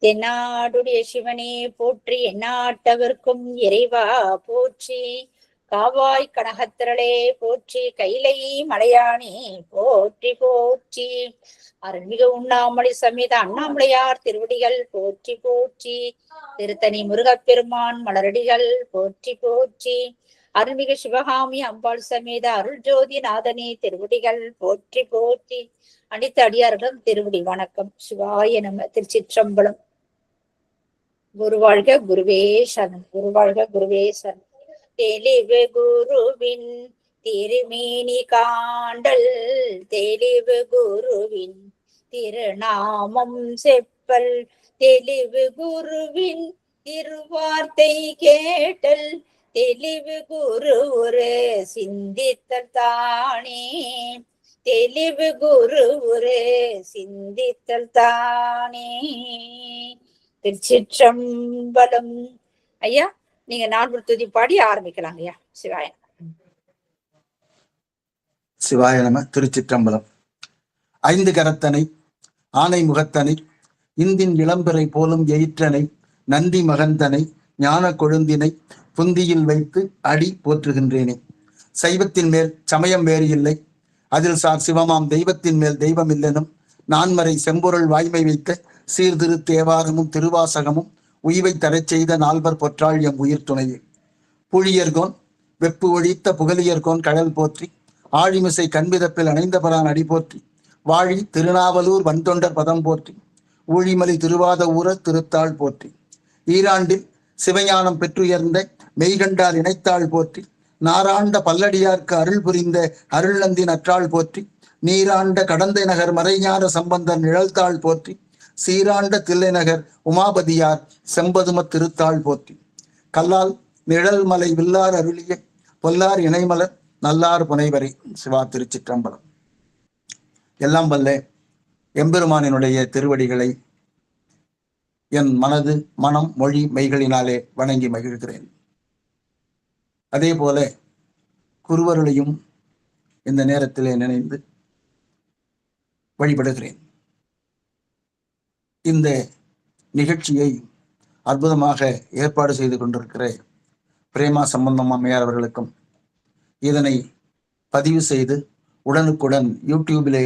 தென்னாடுடைய சிவனே போற்றி, எந்நாட்டவர்க்கும் இறைவா போற்றி. காவாய் கனகத்திரளே போற்றி, கைலை மலையானே போற்றி போற்றி. அருள்மிகு உண்ணாமலை சமேத அண்ணாமலையார் திருவடிகள் போற்றி போற்றி. திருத்தணி முருகப்பெருமான் மலரடிகள் போற்றி போற்றி. அருள்மிகு சிவகாமி அம்பாள் சமேத அருள் ஜோதி நாதனே திருவடிகள் போற்றி போற்றி. அனைத்து அடியார்களும் திருவடி வணக்கம். சிவாய நம. திருச்சிற்றம்பலம். குருவாழ்க குருவே சரணம். குருவாழ்க குருவே சரணம். தெளிவு குருவின் திருமேனி காண்டல், தெளிவு குருவின் திருநாமம் செப்பல், தெளிவு குருவின் திருவார்த்தை கேட்டல், தெளிவு குரு ஒரு சிந்தித்தல் தானே, தெளிவு குரு ஒரு சிந்தித்தல் தானே. திருச்சிற்றம்பலம். ஐயா, நீங்க நான்கு துதி பாடி ஆரம்பிக்கலாம் ஐயா. சிவாய சிவாய நம. திருச்சிற்றம்பலம். ஐந்து கரத்தனை ஆனை முகத்தனை, இந்தின் இளம்பிறை போலும் எயிற்றனை, நந்தி மகந்தனை ஞான கொழுந்தினை புந்தியில் வைத்து அடி போற்றுகின்றேனே. சைவத்தின் மேல் சமயம் வேறு இல்லை, அதில் சார் சிவமாம் தெய்வத்தின் மேல் தெய்வம் இல்லெனும், நான்மறை செம்பொருள் வாய்மை வைத்த சீர்திரு தேவாரமும் திருவாசகமும் உய்வை தரச் செய்த நால்வர் பொற்றாள் எம் உயிர் துணையே. புழியர்கோன் வெப்பு ஒழித்த புகழியர்கோன் கடல் போற்றி, ஆழிமிசை கண்பிதப்பில் அணைந்தபரான் அடி போற்றி, வாழி திருநாவலூர் வன்தொண்டர் பதம் போற்றி, ஊழிமலி திருவாத ஊரர் திருத்தாள் போற்றி, ஈராண்டில் சிவஞானம் பெற்றுயர்ந்த மெய்கண்டார் இணைத்தாள் போற்றி, நாராண்ட பல்லடியார்க்கு அருள் புரிந்த அருள்நந்தி நற்றாள் போற்றி, நீராண்ட கடந்தை நகர் மறைஞான சம்பந்தர் நிழல்தாள் போற்றி, சீராண்ட தில்லை நகர் உமாபதியார் செம்பதும திருத்தாள் போற்றி, கல்லால் நிழல் மலை வில்லார் அருளிய பொல்லார் இணைமலர் நல்லார் புனைவரை. சிவா. திருச்சிற்றம்பலம். எல்லாம் வல்ல எம்பெருமானினுடைய திருவடிகளை என் மனது மனம் மொழி மெய்களினாலே வணங்கி மகிழ்கிறேன். அதே போல குருவருளையும் இந்த நேரத்திலே நினைந்து வழிபடுகிறேன். இந்த நிகழ்ச்சியை அற்புதமாக ஏற்பாடு செய்து கொண்டிருக்கிற பிரேமா சம்பந்தம் அம்மையார் அவர்களுக்கும், இதனை பதிவு செய்து உடனுக்குடன் யூடியூபிலே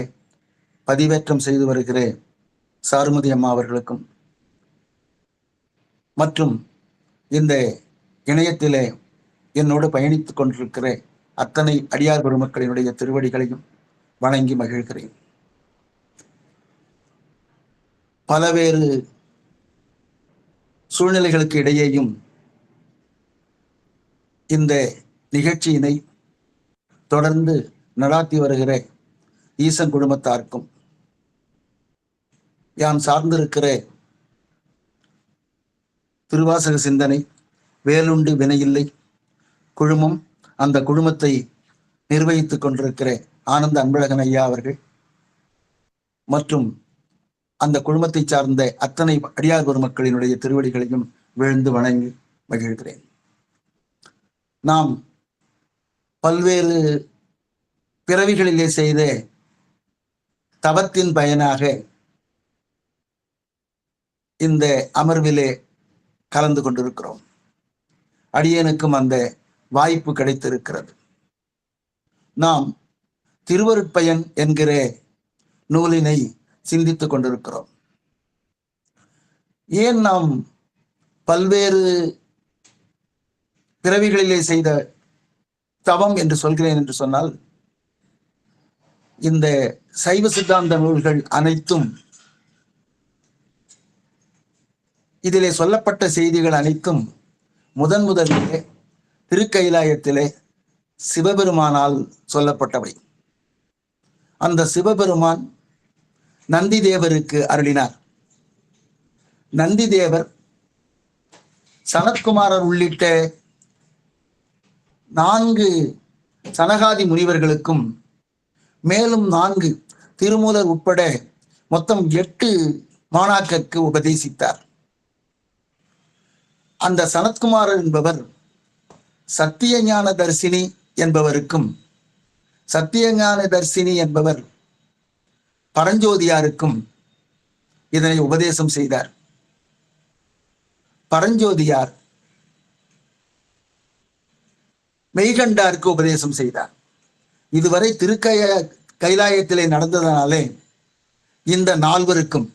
பதிவேற்றம் செய்து வருகிற சாருமதி அம்மா அவர்களுக்கும், மற்றும் இந்த இணையத்திலே என்னோடு பயணித்துக் கொண்டிருக்கிற அத்தனை அடியார் பெருமக்களினுடைய திருவடிகளையும் வணங்கி மகிழ்கிறேன். பலவேறு சூழ்நிலைகளுக்கு இடையேயும் இந்த நிகழ்ச்சியினை தொடர்ந்து நடாத்தி வருகிற ஈசன் குடும்பத்தாருக்கும், யான் சார்ந்திருக்கிற திருவாசக சிந்தனை வேலுண்டு வினையில்லை குழுமம், அந்த குழுமத்தை நிர்வகித்துக் கொண்டிருக்கிற ஆனந்த அன்பழகன் ஐயா அவர்கள் மற்றும் அந்த குழுமத்தை சார்ந்த அத்தனை அடியார் பெருமக்களினுடைய திருவடிகளையும் விழுந்து வணங்கி மகிழ்கிறேன். நாம் பல்வேறு பிறவிகளிலே செய்த தவத்தின் பயனாக இந்த அமர்விலே கலந்து கொண்டிருக்கிறோம். அடியனுக்கும் அந்த வாய்ப்பு கிடைத்திருக்கிறது. நாம் திருவருட்பயன் என்கிற நூலினை சிந்தித்துக் கொண்டிருக்கிறோம். ஏன் நாம் பல்வேறு பிறவிகளிலே செய்த தவம் என்று சொல்கிறேன் என்று சொன்னால், இந்த சைவ சித்தாந்த நூல்கள் அனைத்தும், இதிலே சொல்லப்பட்ட செய்திகள் அனைத்தும் முதலிலே திருக்கைலாயத்திலே சிவபெருமானால் சொல்லப்பட்டவை. அந்த சிவபெருமான் நந்தி தேவருக்கு அருளினார். நந்தி தேவர் சனத்குமாரர் உள்ளிட்ட 4 சனகாதி முனிவர்களுக்கும், மேலும் 4 திருமூலர் உட்பட மொத்தம் 8 மாணாக்கருக்கு உபதேசித்தார். அந்த சனத்குமாரர் என்பவர் சத்தியஞான தர்சினி என்பவருக்கும், சத்தியஞான தர்சினி என்பவர் பரஞ்சோதியாருக்கும் இதனை உபதேசம் செய்தார். பரஞ்சோதியார் மெய்கண்டாருக்கு உபதேசம் செய்தார். இதுவரை கைலாயத்திலே நடந்ததனாலே இந்த நால்வருக்கும்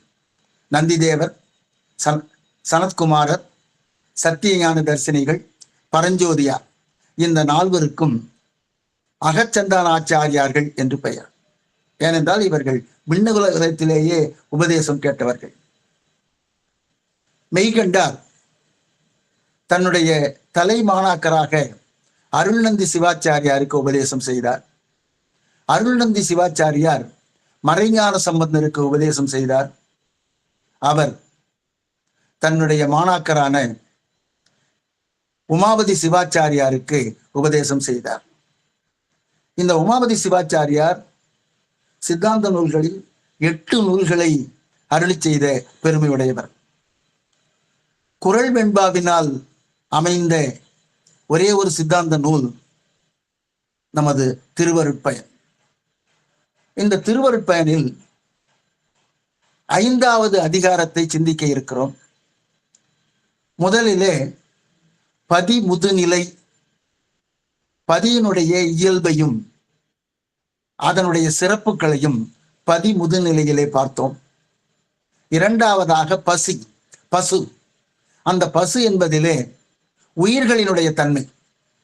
நந்திதேவர், சனத்குமாரர், சத்தியஞான தரிசனிகள், பரஞ்சோதியார் இந்த நால்வருக்கும் அகச்சந்தானாச்சாரியார்கள் என்று பெயர். ஏனென்றால் இவர்கள் விண்ணுலகத்திலேயே உபதேசம் கேட்டவர்கள். மெய்கண்டார் தன்னுடைய தலை மாணாக்கராக அருள்நந்தி சிவாச்சாரியாருக்கு உபதேசம் செய்தார். அருள்நந்தி சிவாச்சாரியார் மறைஞான சம்பந்தருக்கு உபதேசம் செய்தார். அவர் தன்னுடைய மாணாக்கரான உமாபதி சிவாச்சாரியாருக்கு உபதேசம் செய்தார். இந்த உமாபதி சிவாச்சாரியார் சித்தாந்த நூல்களில் 8 நூல்களை அருளி செய்த பெருமையுடையவர். குறள் வெண்பாவினால் அமைந்த ஒரே ஒரு சித்தாந்த நூல் நமது திருவருட்பயன். இந்த திருவருட்பயனில் 5வது அதிகாரத்தை சிந்திக்க இருக்கிறோம். முதலிலே பதி முதுநிலை, பதியினுடைய இயல்பையும் அதனுடைய சிறப்புகளையும் பதி முதுநிலையிலே பார்த்தோம். 2வதாக பசு. அந்த பசு என்பதிலே உயிர்களினுடைய தன்மை,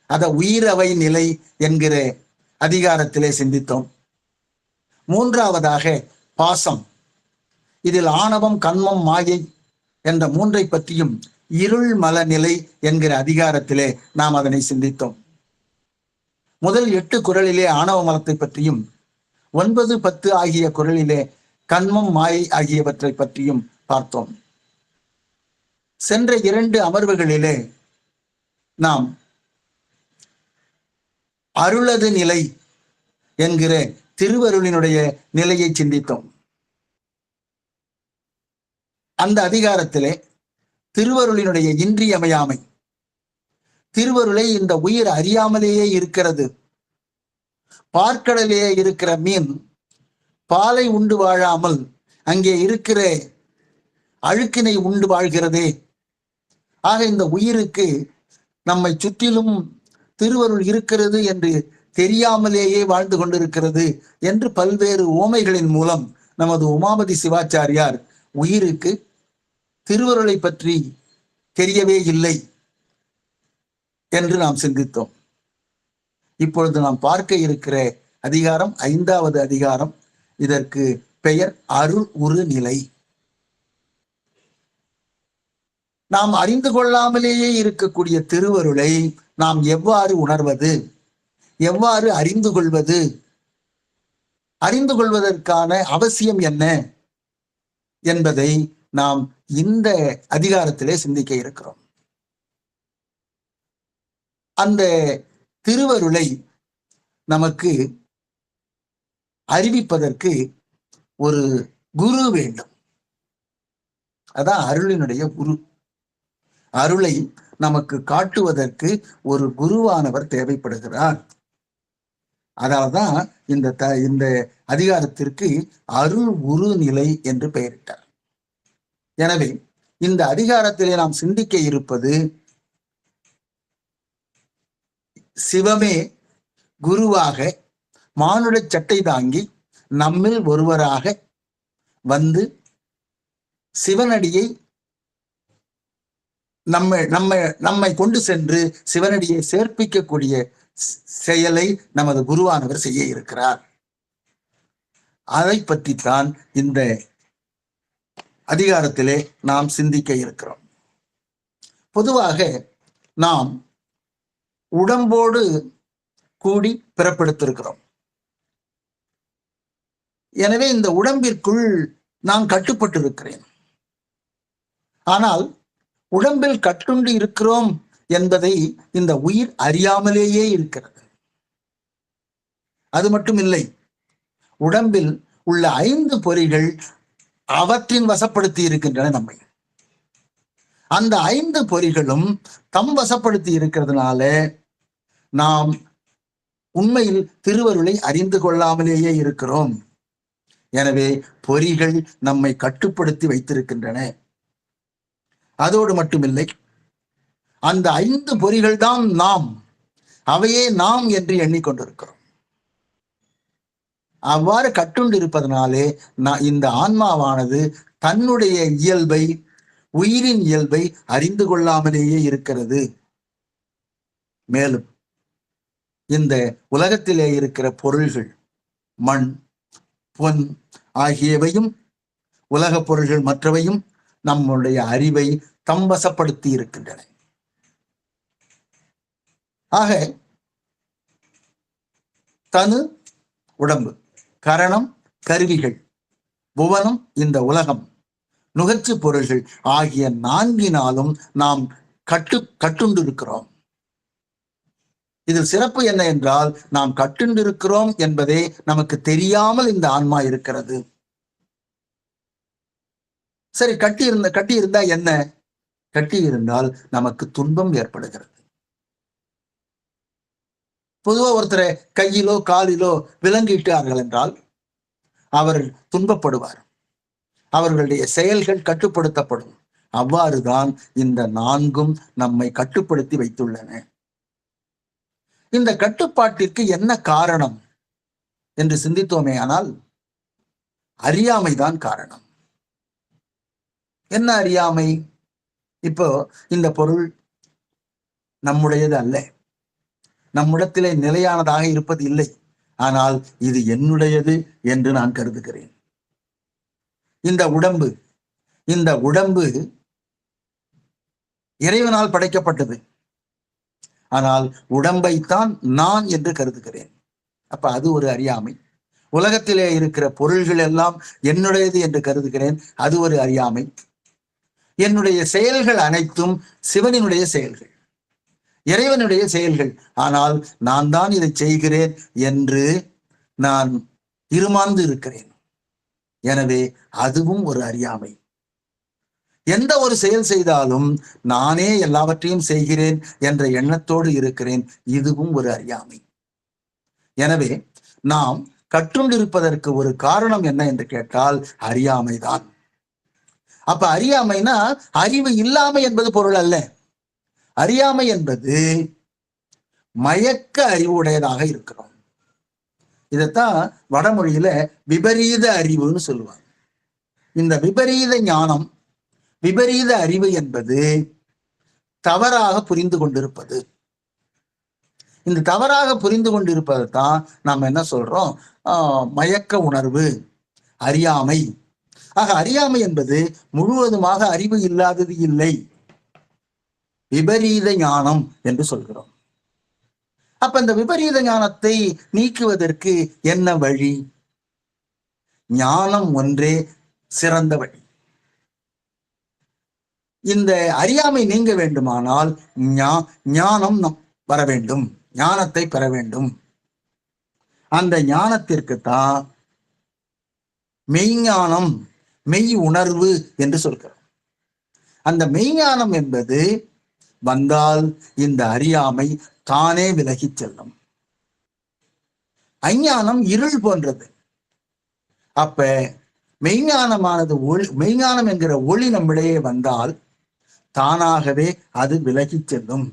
அத உயிரவை நிலை என்கிற அதிகாரத்திலே சிந்தித்தோம். 3வதாக பாசம். இதில் ஆணவம், கண்மம், மாயை என்ற 3ஐ பற்றியும் இருள் மல நிலை என்கிற அதிகாரத்திலே நாம் அதனை சிந்தித்தோம். முதல் 8 குறளிலே ஆணவ மலத்தை பற்றியும் 9, 10 ஆகிய குறளிலே கண்மம், மாயை ஆகியவற்றை பற்றியும் பார்த்தோம். சென்ற 2 அமர்வுகளிலே நாம் அருளது நிலை என்கிற திருவருளினுடைய நிலையை சிந்தித்தோம். அந்த அதிகாரத்திலே திருவருளினுடைய இன்றியமையாமை, திருவருளை இந்த உயிர் அறியாமலேயே இருக்கிறது. பார்க்கடலே இருக்கிற மீன் பாலை உண்டு வாழாமல் அங்கே இருக்கிற அழுக்கினை உண்டு வாழ்கிறதே. ஆக இந்த உயிருக்கு நம்மை சுற்றிலும் திருவருள் இருக்கிறது என்று தெரியாமலேயே வாழ்ந்து கொண்டிருக்கிறது என்று பல்வேறு உவமைகளின் மூலம் நமது உமாபதி சிவாச்சாரியார் உயிருக்கு திருவருளை பற்றி தெரியவே இல்லை என்று நாம் சிந்தித்தோம். இப்பொழுது நாம் பார்க்க இருக்கிற அதிகாரம் 5வது அதிகாரம். இதற்கு பெயர் அருள் உரு நிலை. நாம் அறிந்து கொள்ளாமலேயே இருக்கக்கூடிய திருவருளை நாம் எவ்வாறு உணர்வது, எவ்வாறு அறிந்து கொள்வது, அறிந்து கொள்வதற்கான அவசியம் என்ன என்பதை நாம் இந்த அதிகாரத்திலே சிந்திக்க இருக்கிறோம். அந்த திருவருளை நமக்கு அறிவிப்பதற்கு ஒரு குரு வேண்டும். அதான் அருளினுடைய குரு. அருளை நமக்கு காட்டுவதற்கு ஒரு குருவானவர் தேவைப்படுகிறார். அதனால்தான் இந்த அதிகாரத்திற்கு அருள் உரு நிலை என்று பெயரிட்டார். எனவே இந்த அதிகாரத்திலே நாம் சிந்திக்க இருப்பது சிவமே குருவாக மானுட சட்டை தாங்கி நம்மில் ஒருவராக வந்து சிவனடியை நம்மை கொண்டு சென்று சிவனடியை சேர்ப்பிக்கக்கூடிய செயலை நமது குருவானவர் செய்ய இருக்கிறார். அதை பற்றித்தான் இந்த அதிகாரத்திலே நாம் சிந்திக்க இருக்கிறோம். பொதுவாக நாம் உடம்போடு கூடி பிறப்பெடுத்திருக்கிறோம். எனவே இந்த உடம்பிற்குள் நான் கட்டுப்பட்டு இருக்கிறேன். ஆனால் உடம்பில் கட்டுண்டு இருக்கிறோம் என்பதை இந்த உயிர் அறியாமலேயே இருக்கிறது. அது மட்டும் இல்லை, உடம்பில் உள்ள 5 பொறிகள் அவற்றின் வசப்படுத்தி இருக்கின்றன நம்மை. அந்த 5 பொறிகளும் தம் வசப்படுத்தி இருக்கிறதுனால நாம் உண்மையில் திருவருளை அறிந்து கொள்ளாமலேயே இருக்கிறோம். எனவே பொறிகள் நம்மை கட்டுப்படுத்தி வைத்திருக்கின்றன. அதோடு மட்டுமில்லை, அந்த 5 பொறிகள் தான் நாம், அவையே நாம் என்று எண்ணிக்கொண்டிருக்கிறோம். அவ்வாறு கட்டுண்டு இருப்பதனாலே இந்த ஆன்மாவானது தன்னுடைய இயல்பை, உயிரின் இயல்பை அறிந்து கொள்ளாமலேயே இருக்கிறது. மேலும் இந்த உலகத்திலே இருக்கிற பொருள்கள், மண், பொன் ஆகியவையும் உலக பொருள்கள் மற்றவையும் நம்முடைய அறிவை தம்பசப்படுத்தி இருக்கின்றன. ஆக தனு உடம்பு, கரணம் கருவிகள், புவனம் இந்த உலகம், நுகர்ச்சி பொருள்கள் ஆகிய 4னாலும் நாம் கட்டுண்டு இருக்கிறோம். இதில் சிறப்பு என்ன என்றால், நாம் கட்டுண்டு இருக்கிறோம் என்பதே நமக்கு தெரியாமல் இந்த ஆன்மா இருக்கிறது. சரி, கட்டி இருந்தா என்ன? கட்டி இருந்தால் நமக்கு துன்பம் ஏற்படுகிறது. பொதுவா ஒருத்தரை கையிலோ காலிலோ விலங்கிட்டார்கள் என்றால் அவர் துன்பப்படுவார், அவர்களுடைய செயல்கள் கட்டுப்படுத்தப்படும். அவ்வாறுதான் இந்த 4ம் நம்மை கட்டுப்படுத்தி வைத்துள்ளன. இந்த கட்டுப்பாட்டிற்கு என்ன காரணம் என்று சிந்தித்தோமே ஆனால் அறியாமைதான் காரணம். என்ன அறியாமை? இப்போ இந்த பொருள் நம்முடையது அல்ல, நம்மிடத்திலே நிலையானதாக இருப்பது இல்லை, ஆனால் இது என்னுடையது என்று நான் கருதுகிறேன். இந்த உடம்பு இறைவனால் படைக்கப்பட்டது, ஆனால் உடம்பைத்தான் நான் என்று கருதுகிறேன். அப்ப அது ஒரு அறியாமை. உலகத்திலே இருக்கிற பொருள்கள் எல்லாம் என்னுடையது என்று கருதுகிறேன், அது ஒரு அறியாமை. என்னுடைய செயல்கள் அனைத்தும் சிவனினுடைய செயல்கள், இறைவனுடைய செயல்கள், ஆனால் நான் தான் இதை செய்கிறேன் என்று நான் இருமாந்து இருக்கிறேன். எனவே அதுவும் ஒரு அறியாமை. எந்த ஒரு செயல் செய்தாலும் நானே எல்லாவற்றையும் செய்கிறேன் என்ற எண்ணத்தோடு இருக்கிறேன், இதுவும் ஒரு அறியாமை. எனவே நாம் கற்றுண்டிருப்பதற்கு ஒரு காரணம் என்ன என்று கேட்டால் அறியாமைதான். அப்ப அறியாமைனா அறிவு இல்லாமை என்பது பொருள் அல்ல. அறியாமை என்பது மயக்க அறிவுடையதாக இருக்கிறோம். இதைத்தான் வடமொழியில விபரீத அறிவுன்னு சொல்லுவாங்க. இந்த விபரீத ஞானம், விபரீத அறிவு என்பது தவறாக புரிந்து கொண்டிருப்பது. இந்த தவறாக புரிந்து கொண்டிருப்பதை தான் நாம் என்ன சொல்றோம்? மயக்க உணர்வு, அறியாமை. ஆக அறியாமை என்பது முழுவதுமாக அறிவு இல்லாதது இல்லை, விபரீத ஞானம் என்று சொல்கிறோம். அப்ப இந்த விபரீத ஞானத்தை நீக்குவதற்கு என்ன வழி? ஞானம் ஒன்றே சிறந்த வழி. இந்த அறியாமை நீங்க வேண்டுமானால் ஞானம் வர வேண்டும், ஞானத்தை பெற வேண்டும். அந்த ஞானத்திற்குத்தான் மெய்ஞானம், மெய் உணர்வு என்று சொல்கிறோம். அந்த மெய்ஞானம் என்பது வந்தால் இந்த அறியாமை தானே விலகி செல்லும். அஞ்ஞானம் இருள் போன்றது. அப்ப மெய்ஞானமானது மெய்ஞானம் என்கிற ஒளி நம்மிடையே வந்தால் தானாகவே அது விலகி செல்லும்.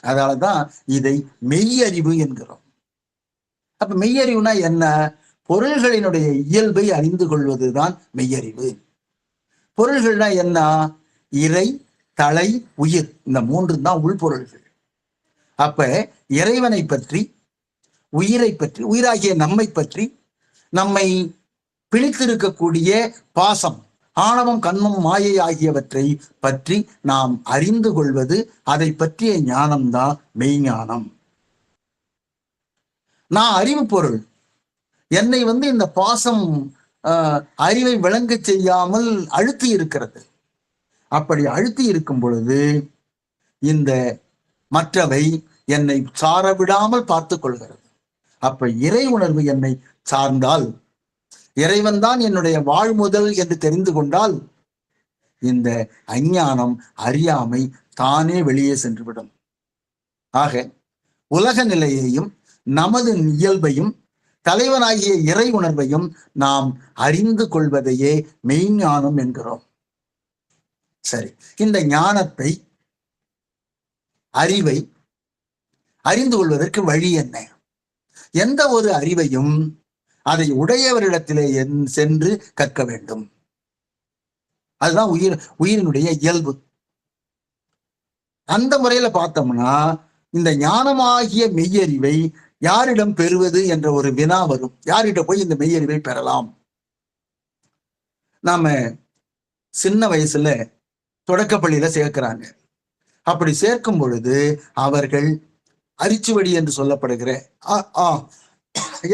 அதனாலதான் இதை மெய்யறிவு என்கிறோம். அப்ப மெய்யறிவுனா என்ன? பொருள்களினுடைய இயல்பை அறிந்து கொள்வதுதான் மெய்யறிவு. பொருள்கள்னா என்ன? இறை, தலை, உயிர், இந்த 3 தான் உள்பொருள்கள். அப்ப இறைவனை பற்றி, உயிரை பற்றி, உயிராகிய நம்மை பற்றி, நம்மை பிணித்திருக்கக்கூடிய பாசம், ஆணவம், கண்மம், மாயை ஆகியவற்றை பற்றி நாம் அறிந்து கொள்வது, அதை பற்றிய ஞானம்தான் மெய்ஞானம். நான் அறிவு பொருள், என்னை இந்த பாசம் அறிவை விளங்க செய்யாமல் அழுத்தி இருக்கிறது. அப்படி அழுத்தி இருக்கும் பொழுது இந்த மற்றவை என்னை சார விடாமல் பார்த்து கொள்கிறது. அப்ப இறை உணர்வு என்னை சார்ந்தால், இறைவன் தான் என்னுடைய வாழ்முதல் என்று தெரிந்து கொண்டால், இந்த அஞ்ஞானம், அறியாமை தானே வெளியே சென்றுவிடும். ஆக உலக நிலையையும் நமது இயல்பையும் தலைவனாகிய இறை உணர்வையும் நாம் அறிந்து கொள்வதையே மெய்ஞானம் என்கிறோம். சரி, இந்த ஞானத்தை அறிவை அறிந்து கொள்வதற்கு வழி என்ன? எந்த ஒரு அறிவையும் அதை உடையவரிடத்திலே சென்று கற்க வேண்டும். அதுதான் உயிரினுடைய இயல்பு. அந்த முறையில பார்த்தோம்னா இந்த ஞானமாகிய மெய்யறிவை யாரிடம் பெறுவது என்ற ஒரு வினா வரும். யாரிடம் போய் இந்த மெய்யறிவை பெறலாம்? நாம சின்ன வயசுல தொடக்கப்பள்ளியில சேர்க்கிறாங்க. அப்படி சேர்க்கும் பொழுது அவர்கள் அரிச்சுவடி என்று சொல்லப்படுகிற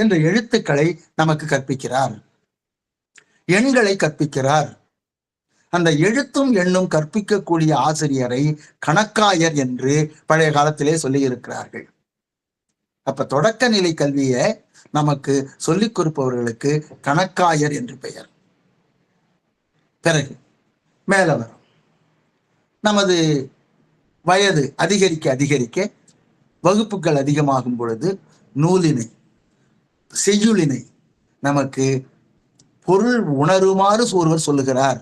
என்ற எழுத்துக்களை நமக்கு கற்பிக்கிறார், எண்களை கற்பிக்கிறார். அந்த எழுத்தும் எண்ணும் கற்பிக்கக்கூடிய ஆசிரியரை கணக்காயர் என்று பழைய காலத்திலே சொல்லி இருக்கிறார்கள். அப்ப தொடக்க நிலை கல்வியை நமக்கு சொல்லிக் கொடுப்பவர்களுக்கு கணக்காயர் என்று பெயர். பிறகு மேல வரும். நமது வயது அதிகரிக்க அதிகரிக்க வகுப்புகள் அதிகமாகும் பொழுது நூலினை செய்யுளினை நமக்கு பொருள் உணருமாறு ஒருவர் சொல்லுகிறார்.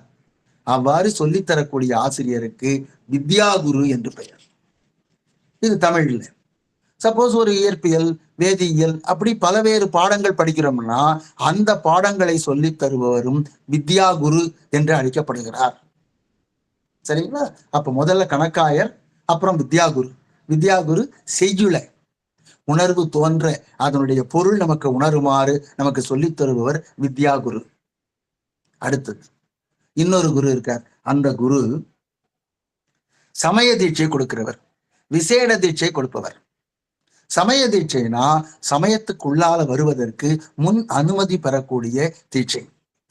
அவ்வாறு சொல்லித்தரக்கூடிய ஆசிரியருக்கு வித்யாகுரு என்று பெயர். இது தமிழ்ல. சப்போஸ் ஒரு இயற்பியல், வேதியியல் அப்படி பலவேறு பாடங்கள் படிக்கிறோம்னா அந்த பாடங்களை சொல்லித் தருபவரும் வித்யாகுரு என்று அழைக்கப்படுகிறார். சரிங்களா? அப்ப முதல்ல கணக்காயர், அப்புறம் வித்யாகுரு. வித்யாகுரு செய்யுள உணர்வு தோன்ற அதனுடைய பொருள் நமக்கு உணருமாறு நமக்கு சொல்லித் தருபவர் வித்யாகுரு. அடுத்தது இன்னொரு குரு இருக்கார். அந்த குரு சமய தீட்சை கொடுக்கிறவர், விசேட தீட்சை கொடுப்பவர். சமய தீட்சைனா சமயத்துக்குள்ளால வருவதற்கு முன் அனுமதி பெறக்கூடிய தீட்சை.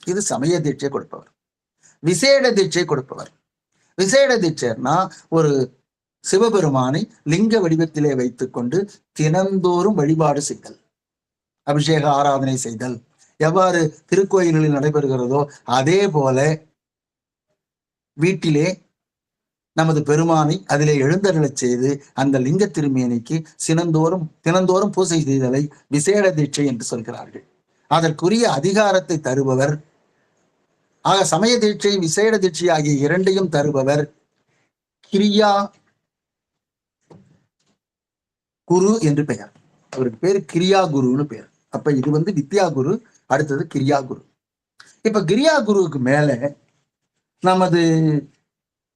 இது சமய தீட்சை கொடுப்பவர். விசேட தீட்சை கொடுப்பவர். விசேட தீட்சைனா ஒரு சிவபெருமானை லிங்க வடிவத்திலே வைத்துக் கொண்டு தினந்தோறும் வழிபாடு செய்தல், அபிஷேக ஆராதனை செய்தல் எவ்வாறு திருக்கோயில்களில் நடைபெறுகிறதோ அதே போல வீட்டிலே நமது பெருமானை அதிலே எழுந்தருளச் செய்து அந்த லிங்க திருமேனிக்கு தினந்தோறும் பூசை செய்தலை விசேட தீட்சை என்று சொல்கிறார்கள். அதற்குரிய அதிகாரத்தை தருபவர், ஆக சமய தீட்சை விசேட தீட்சை ஆகிய இரண்டையும் தருபவர் கிரியா குரு என்று பெயர். அவருக்கு பேர் கிரியா குருன்னு பேர். அப்ப இது வித்யா குரு, அடுத்தது கிரியா குரு. இப்ப கிரியா குருவுக்கு மேல நமது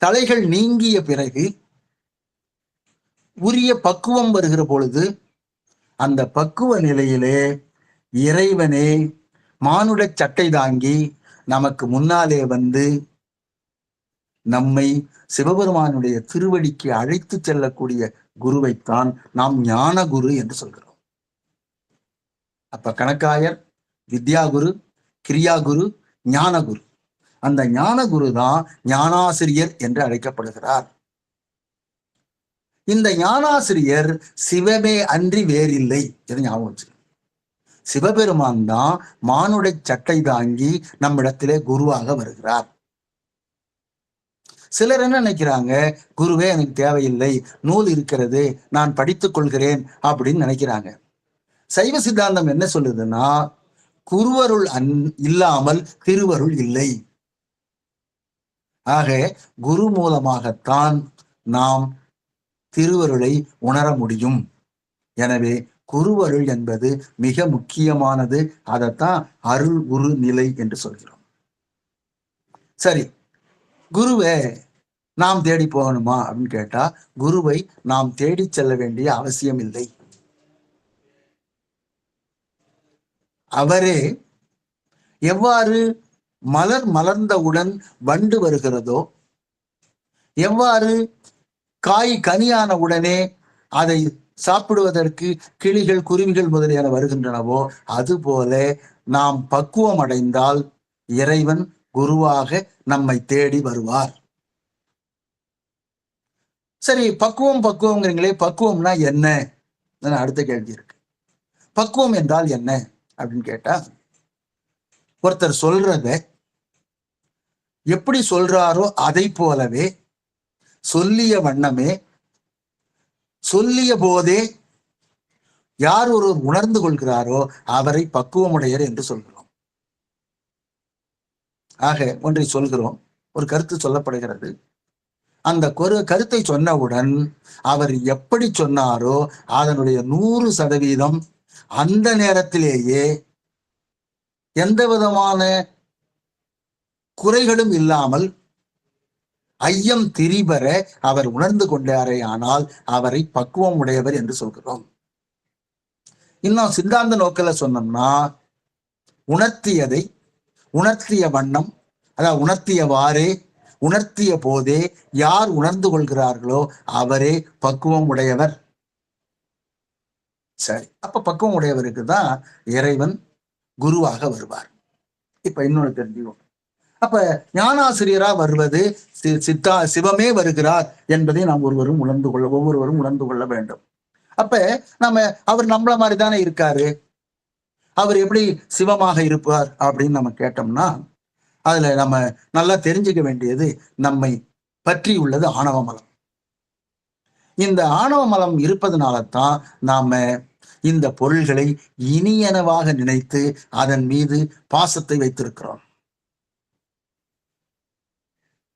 தலைகள் நீங்கிய பிறகு உரிய பக்குவம் வருகிற பொழுது அந்த பக்குவ நிலையிலே இறைவனே மானுட சட்டை தாங்கி நமக்கு முன்னாலே வந்து நம்மை சிவபெருமானுடைய திருவடிக்கு அழைத்து செல்லக்கூடிய குருவைத்தான் நாம் ஞான குரு என்று சொல்கிறோம். அப்ப கணக்காயர், வித்யாகுரு, கிரியாகுரு, ஞானகுரு. அந்த ஞானகுரு தான் ஞானாசிரியர் என்று அழைக்கப்படுகிறார். இந்த ஞானாசிரியர் சிவமே அன்றி வேறில்லை என்று ஞாபகம் வச்சு. சிவபெருமான் தான் மானுட சட்டை தாங்கி நம்மிடத்திலே குருவாக வருகிறார். சிலர் என்ன நினைக்கிறாங்க, குருவே எனக்கு தேவையில்லை, நூல் இருக்கிறது, நான் படித்துக் கொள்கிறேன் அப்படின்னு நினைக்கிறாங்க. சைவ சித்தாந்தம் என்ன சொல்லுதுன்னா, குருவருள் இல்லாமல் திருவருள் இல்லை. ஆக குரு மூலமாகத்தான் நாம் திருவருளை உணர முடியும். எனவே குருவருள் என்பது மிக முக்கியமானது. அதைத்தான் அருள் குரு நிலை என்று சொல்கிறோம். சரி, குருவை நாம் தேடி போகணுமா அப்படின்னு கேட்டா, குருவை நாம் தேடி செல்ல வேண்டிய அவசியம் இல்லை. அவரே எவ்வாறு மலர் மலர்ந்தவுடன் வண்டு வருகிறதோ, எவ்வாறு காய் கனியான உடனே அதை சாப்பிடுவதற்கு கிளிகள், குருவிகள் முதலியன வருகின்றனவோ, அதுபோல நாம் பக்குவம் அடைந்தால் இறைவன் குருவாக நம்மை தேடி வருவார். சரி, பக்குவம்ங்கிறீங்களே, பக்குவம்னா என்ன? அடுத்த கேள்வி இருக்கு. பக்குவம் என்றால் என்ன அப்படின்னு கேட்டா, ஒருத்தர் சொல்றத எப்படி சொல்றாரோ அதை போலவே சொல்லிய வண்ணமே சொல்லிய போதே யார் ஒருவர் உணர்ந்து கொள்கிறாரோ அவரை பக்குவமுடையர் என்று சொல்கிறோம். ஆக ஒன்றை சொல்கிறோம், ஒரு கருத்து சொல்லப்படுகிறது. அந்த கருத்தை சொன்னவுடன் அவர் எப்படி சொன்னாரோ அதனுடைய 100% அந்த நேரத்திலேயே எந்த விதமான குறைகளும் இல்லாமல் ஐயம் திரிபர அவர் உணர்ந்து கொண்டாரே ஆனால் அவரை பக்குவம் உடையவர் என்று சொல்கிறோம். இன்னும் சித்தாந்த நோக்கில சொன்னோம்னா உணர்த்தியதை உணர்த்திய வண்ணம், அதாவது உணர்த்தியவாறே உணர்த்திய போதே யார் உணர்ந்து கொள்கிறார்களோ அவரே பக்குவம் உடையவர். சரி, அப்ப பக்குவம் உடையவருக்கு தான் இறைவன் குருவாக வருவார். இப்ப இன்னொன்று தெரிஞ்சுக்கணும். அப்ப ஞானாசிரியரா வருவது சிவமே வருகிறார் என்பதை நாம் ஒவ்வொருவரும் உணர்ந்து கொள்ள வேண்டும். அப்ப அவர் நம்மள மாதிரி தானே இருக்காரு, அவர் எப்படி சிவமாக இருப்பார் அப்படின்னு நம்ம கேட்டோம்னா அதுல நம்ம நல்லா தெரிஞ்சுக்க வேண்டியது நம்மை பற்றி உள்ளது ஆணவ மலம். இந்த ஆணவ மலம் இருப்பதனால தான் நாம இந்த பொருள்களை இனியனவாக நினைத்து அதன் மீது பாசத்தை வைத்திருக்கிறோம்.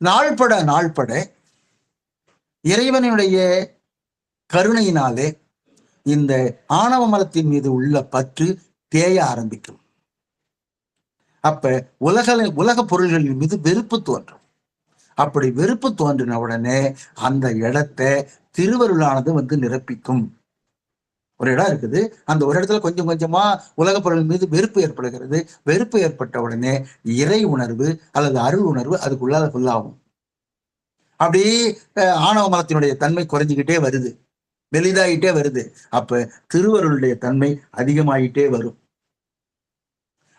நாள்பட இறைவனுடைய கருணையினாலே இந்த ஆணவ மலத்தின் மீது உள்ள பற்று தேய ஆரம்பிக்கும். அப்ப உலக பொருள்களின் மீது வெறுப்பு தோன்றும். அப்படி வெறுப்பு தோன்றின உடனே அந்த இடத்தை திருவருளானது வந்து நிரப்பிக்கும். ஒரு இடம் இருக்குது, அந்த ஒரு இடத்துல கொஞ்சம் கொஞ்சமா உலக பொருள் மீது வெறுப்பு ஏற்படுகிறது. வெறுப்பு ஏற்பட்ட உடனே இறை உணர்வு அல்லது அருள் உணர்வு அதுக்குள்ளாத ஃபுல்லாகும். அப்படியே ஆணவ மலத்தினுடைய தன்மை குறைஞ்சிக்கிட்டே வருது, வெளிதாகிட்டே வருது. அப்ப திருவருளுடைய தன்மை அதிகமாயிட்டே வரும்.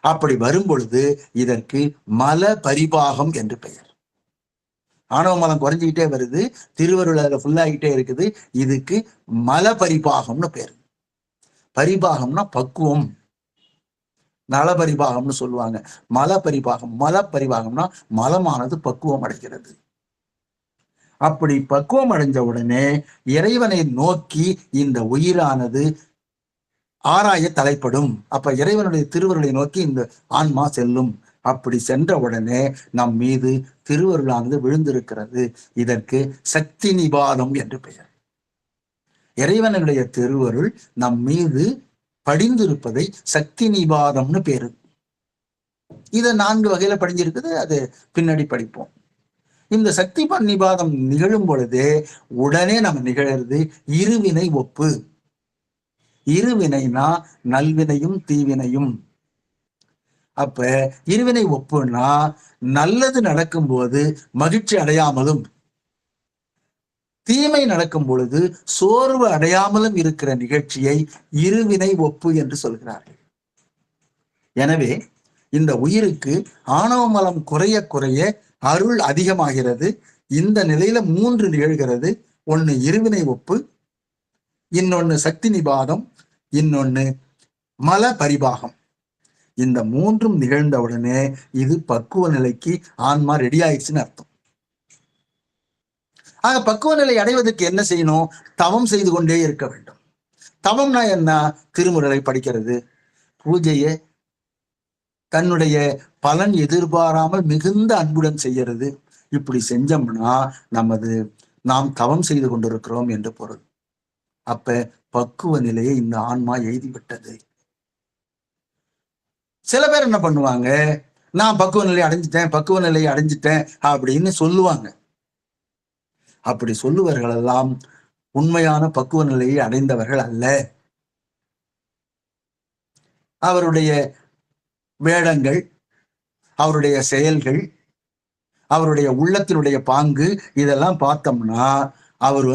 அப்படி வரும் பொழுது இதற்கு மல பரிபாகம் என்று பெயர். ஆணவ மலம் குறைஞ்சிக்கிட்டே வருது, திருவருள் அதுல ஃபுல்லாகிட்டே இருக்குது. இதுக்கு மல பரிபாகம்னு பேர். பரிபாகம்னா பக்குவம், நல பரிபாகம்னு சொல்லுவாங்க. மல பரிபாகம்னா மலமானது பக்குவம் அடைகிறது. அப்படி பக்குவம் அடைஞ்ச உடனே இறைவனை நோக்கி இந்த உயிரானது ஆராய தலைப்படும். அப்ப இறைவனுடைய திருவருளை நோக்கி இந்த ஆன்மா செல்லும். அப்படி சென்ற உடனே நம் மீது திருவருளானது விழுந்திருக்கிறது. இதற்கு சக்தி நிபாதம் என்று பெயர். இறைவனுடைய திருவருள் நம் மீது படிந்திருப்பதை சக்தி நிபாதம்னு பேரு. இதை 4 வகையில படிஞ்சிருக்குது, அது பின்னாடி படிப்போம். இந்த சக்தி நிபாதம் நிகழும் பொழுது உடனே நம்ம நிகழறது இருவினை ஒப்பு. இருவினைனா நல்வினையும் தீவினையும். அப்ப இருவினை ஒப்புனா நல்லது நடக்கும் போது மகிழ்ச்சி அடையாமலும் தீமை நடக்கும் பொழுது சோர்வு அடையாமலும் இருக்கிற நிகழ்ச்சியை இருவினை ஒப்பு என்று சொல்கிறார்கள். எனவே இந்த உயிருக்கு ஆணவ மலம் குறைய குறைய அருள் அதிகமாகிறது. இந்த நிலையில 3 நிகழ்கிறது. ஒன்னு இருவினை ஒப்பு, இன்னொன்னு சக்தி நிபாதம், இன்னொன்னு மல பரிபாகம். இந்த 3ம் நிகழ்ந்தவுடனே இது பக்குவ நிலைக்கு ஆன்மா ரெடி ஆயிடுச்சுன்னு அர்த்தம். ஆக பக்குவ நிலை அடைவதற்கு என்ன செய்யணும்? தவம் செய்து கொண்டே இருக்க வேண்டும். தவம்னா என்ன? திருமுறையை படிக்கிறது, பூஜையை தன்னுடைய பலன் எதிர்பாராமல் மிகுந்த அன்புடன் செய்யறது. இப்படி செஞ்சோம்னா நாம் தவம் செய்து கொண்டிருக்கிறோம் என்று பொருள். அப்ப பக்குவ நிலையை இந்த ஆன்மா எய்திவிட்டது. சில பேர் என்ன பண்ணுவாங்க, நான் பக்குவ நிலையை அடைஞ்சிட்டேன் அப்படின்னு சொல்லுவாங்க. அப்படி சொல்லுவர்கள் எல்லாம் உண்மையான பக்குவ நிலையை அடைந்தவர்கள் அல்ல. அவருடைய வேடங்கள், அவருடைய செயல்கள், அவருடைய உள்ளத்தினுடைய பாங்கு இதெல்லாம் பார்த்தோம்னா அவர்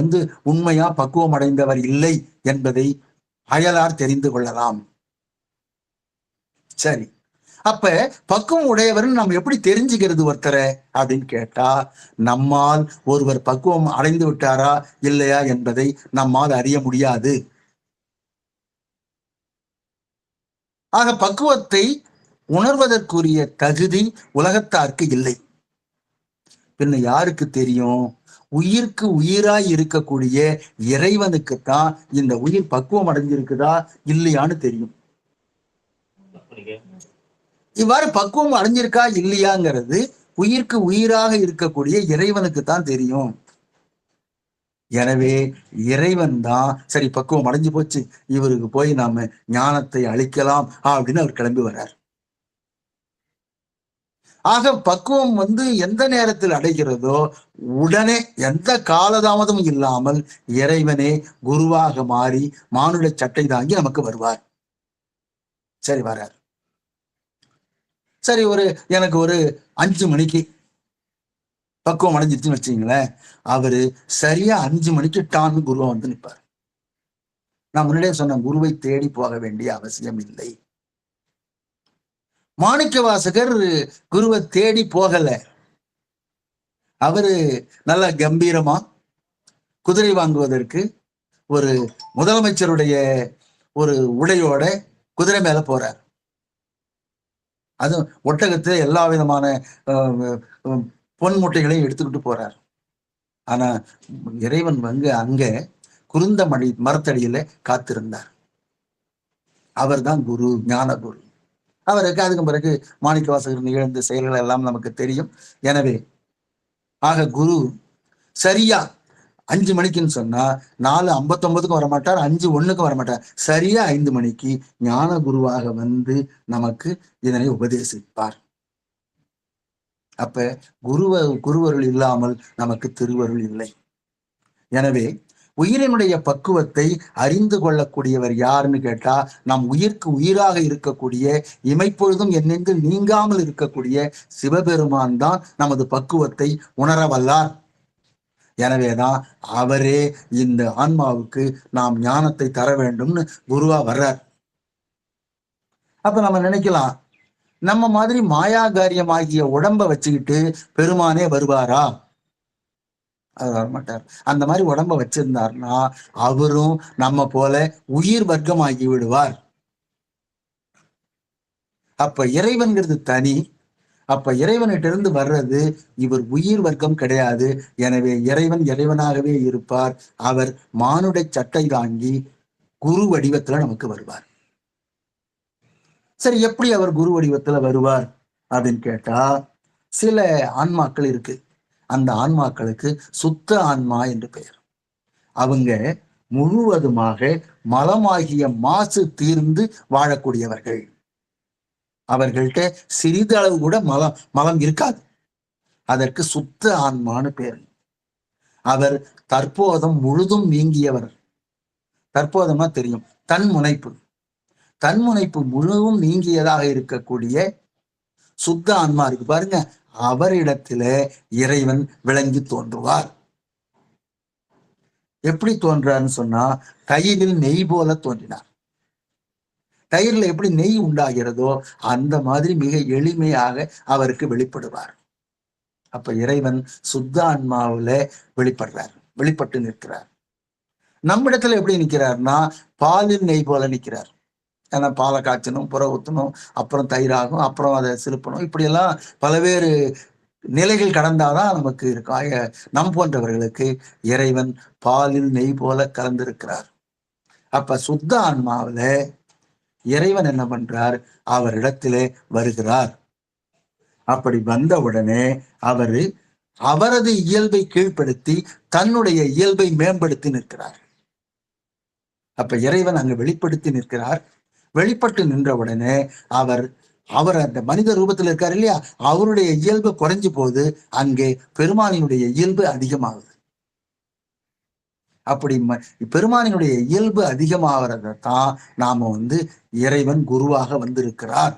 உண்மையா பக்குவம் அடைந்தவர் இல்லை என்பதை அயலார் தெரிந்து கொள்ளலாம். சரி, அப்ப பக்குவம் உடையவர் நம்ம எப்படி தெரிஞ்சுக்கிறது ஒருத்தரை அப்படின்னு கேட்டா, நம்மால் ஒருவர் பக்குவம் அடைந்து விட்டாரா இல்லையா என்பதை நம்மால் அறிய முடியாது. ஆக பக்குவத்தை உணர்வதற்குரிய தகுதி உலகத்தார்க்கு இல்லை. பின்ன யாருக்கு தெரியும்? உயிருக்கு உயிராய் இருக்கக்கூடிய இறைவனுக்குத்தான் இந்த உயிர் பக்குவம் அடைஞ்சிருக்குதா இல்லையான்னு தெரியும். இவ்வாறு பக்குவம் அடைஞ்சிருக்கா இல்லையாங்கிறது உயிருக்கு உயிராக இருக்கக்கூடிய இறைவனுக்கு தான் தெரியும். எனவே இறைவன் தான் சரி பக்குவம் அடைஞ்சு போச்சு, இவருக்கு போய் நாம ஞானத்தை அளிக்கலாம் அப்படின்னு அவர் கிளம்பி வர்றார். ஆக பக்குவம் எந்த நேரத்தில் அடைகிறதோ உடனே எந்த காலதாமதமும் இல்லாமல் இறைவனே குருவாக மாறி மானுட சட்டை தாங்கி நமக்கு வருவார். சரி வர்றார். சரி எனக்கு ஒரு 5 மணிக்கு பக்குவம் அடைஞ்சிருச்சுன்னு வச்சுங்களேன், அவரு சரியா 5 மணிக்கு டான்னு குருவா நிற்பார். நான் முன்னாடியே சொன்னேன், குருவை தேடி போக வேண்டிய அவசியம் இல்லை. மாணிக்க வாசகர் குருவை தேடி போகல. அவரு நல்ல கம்பீரமா குதிரை வாங்குவதற்கு ஒரு முதலமைச்சருடைய ஒரு உடையோட குதிரை மேல போறார். அதுவும் ஒட்டகத்தை எல்லா விதமான பொன் மூட்டைகளையும் எடுத்துக்கிட்டு போறார். ஆனா இறைவன் அங்க குருந்த மரத்தடியில காத்திருந்தார். அவர் தான் குரு, ஞான குரு. அவருக்கு அதுக்கு பிறகு மாணிக்க வாசகர் நிகழ்ந்த செயல்கள் எல்லாம் நமக்கு தெரியும். எனவே ஆக குரு சரியா 5 மணிக்குன்னு சொன்னா 4:59 வரமாட்டார், 5:01 வரமாட்டார். சரியா 5 மணிக்கு ஞான குருவாக நமக்கு இதனை உபதேசிப்பார். அப்ப குருவருள் இல்லாமல் நமக்கு திருவருள் இல்லை. எனவே உயிரினுடைய பக்குவத்தை அறிந்து கொள்ளக்கூடியவர் யாருன்னு கேட்டா, நம் உயிருக்கு உயிராக இருக்கக்கூடிய இமைப்பொழுதும் என்னென்று நீங்காமல் இருக்கக்கூடிய சிவபெருமான் தான் நமது பக்குவத்தை உணரவல்லார். எனவேதான் அவரே இந்த ஆன்மாவுக்கு நாம் ஞானத்தை தர வேண்டும்னு குருவா வர்றார். அப்ப நம்ம நினைக்கலாம், நம்ம மாதிரி மாயாகாரியமாகிய உடம்ப வச்சுக்கிட்டு பெருமானே வருவாரா? அது வரமாட்டார். அந்த மாதிரி உடம்ப வச்சிருந்தாருன்னா அவரும் நம்ம போல உயிர் வர்க்கமாகி விடுவார். அப்ப இறைவன்கிறது தனி. அப்ப இறைவனிட்ட இருந்து வர்றது இவர் உயிர் வர்க்கம் கிடையாது. எனவே இறைவன் இறைவனாகவே இருப்பார். அவர் மானுட சட்டை தாங்கி குரு வடிவத்துல நமக்கு வருவார். சரி, எப்படி அவர் குரு வடிவத்துல வருவார் அப்படின்னு கேட்டா, சில ஆன்மாக்கள் இருக்கு. அந்த ஆன்மாக்களுக்கு சுத்த ஆன்மா என்று பெயர். அவங்க முழுவதுமாக மலமாகிய மாசு தீர்ந்து வாழக்கூடியவர்கள். அவர்கள்ட்ட சிறிதளவு கூட மலம் இருக்காது. அதற்கு சுத்த ஆன்மான்னு பேர். அவர் தற்போதம் முழுதும் நீங்கியவர். தற்போதமா தெரியும், தன்முனைப்பு முழுவதும் நீங்கியதாக இருக்கக்கூடிய சுத்த ஆன்மா இருக்கு பாருங்க, அவரிடத்துல இறைவன் விளங்கி தோன்றுவார். எப்படி தோன்றார்னு சொன்னா, தயிரில் நெய் போல தோன்றினார். தயிர்ல எப்படி நெய் உண்டாகிறதோ அந்த மாதிரி மிக எளிமையாக அவருக்கு வெளிப்படுவார். அப்ப இறைவன் சுத்த ஆன்மாவுல வெளிப்பட்டு நிற்கிறார். நம்மிடத்துல எப்படி நிற்கிறார்னா, பாலில் நெய் போல நிற்கிறார். ஏன்னா பாலை காய்ச்சணும், புற ஊற்றணும், அப்புறம் தயிராகும், அப்புறம் அதை சிலுப்பணும். இப்படியெல்லாம் பல்வேறு நிலைகள் கடந்தாதான் நமக்கு இருக்கும். நம் போன்றவர்களுக்கு இறைவன் பாலில் நெய் போல கலந்திருக்கிறார். அப்ப சுத்த ஆன்மாவில இறைவன் என்ன பண்றார்? அவரிடத்திலே வருகிறார். அப்படி வந்தவுடனே அவரது இயல்பை கீழ்ப்படுத்தி தன்னுடைய இயல்பை மேம்படுத்தி நிற்கிறார். அப்ப இறைவன் அங்கு வெளிப்படுத்தி நிற்கிறார். வெளிப்பட்டு நின்றவுடனே அவர் அந்த மனித ரூபத்தில் இருக்காரு இல்லையா, அவருடைய இயல்பு குறைஞ்சு போது அங்கே பெருமானினுடைய இயல்பு அதிகமாகுது. அப்படி பெருமானினுடைய இயல்பு அதிகமாகிறதான் நாம இறைவன் குருவாக வந்திருக்கிறார்.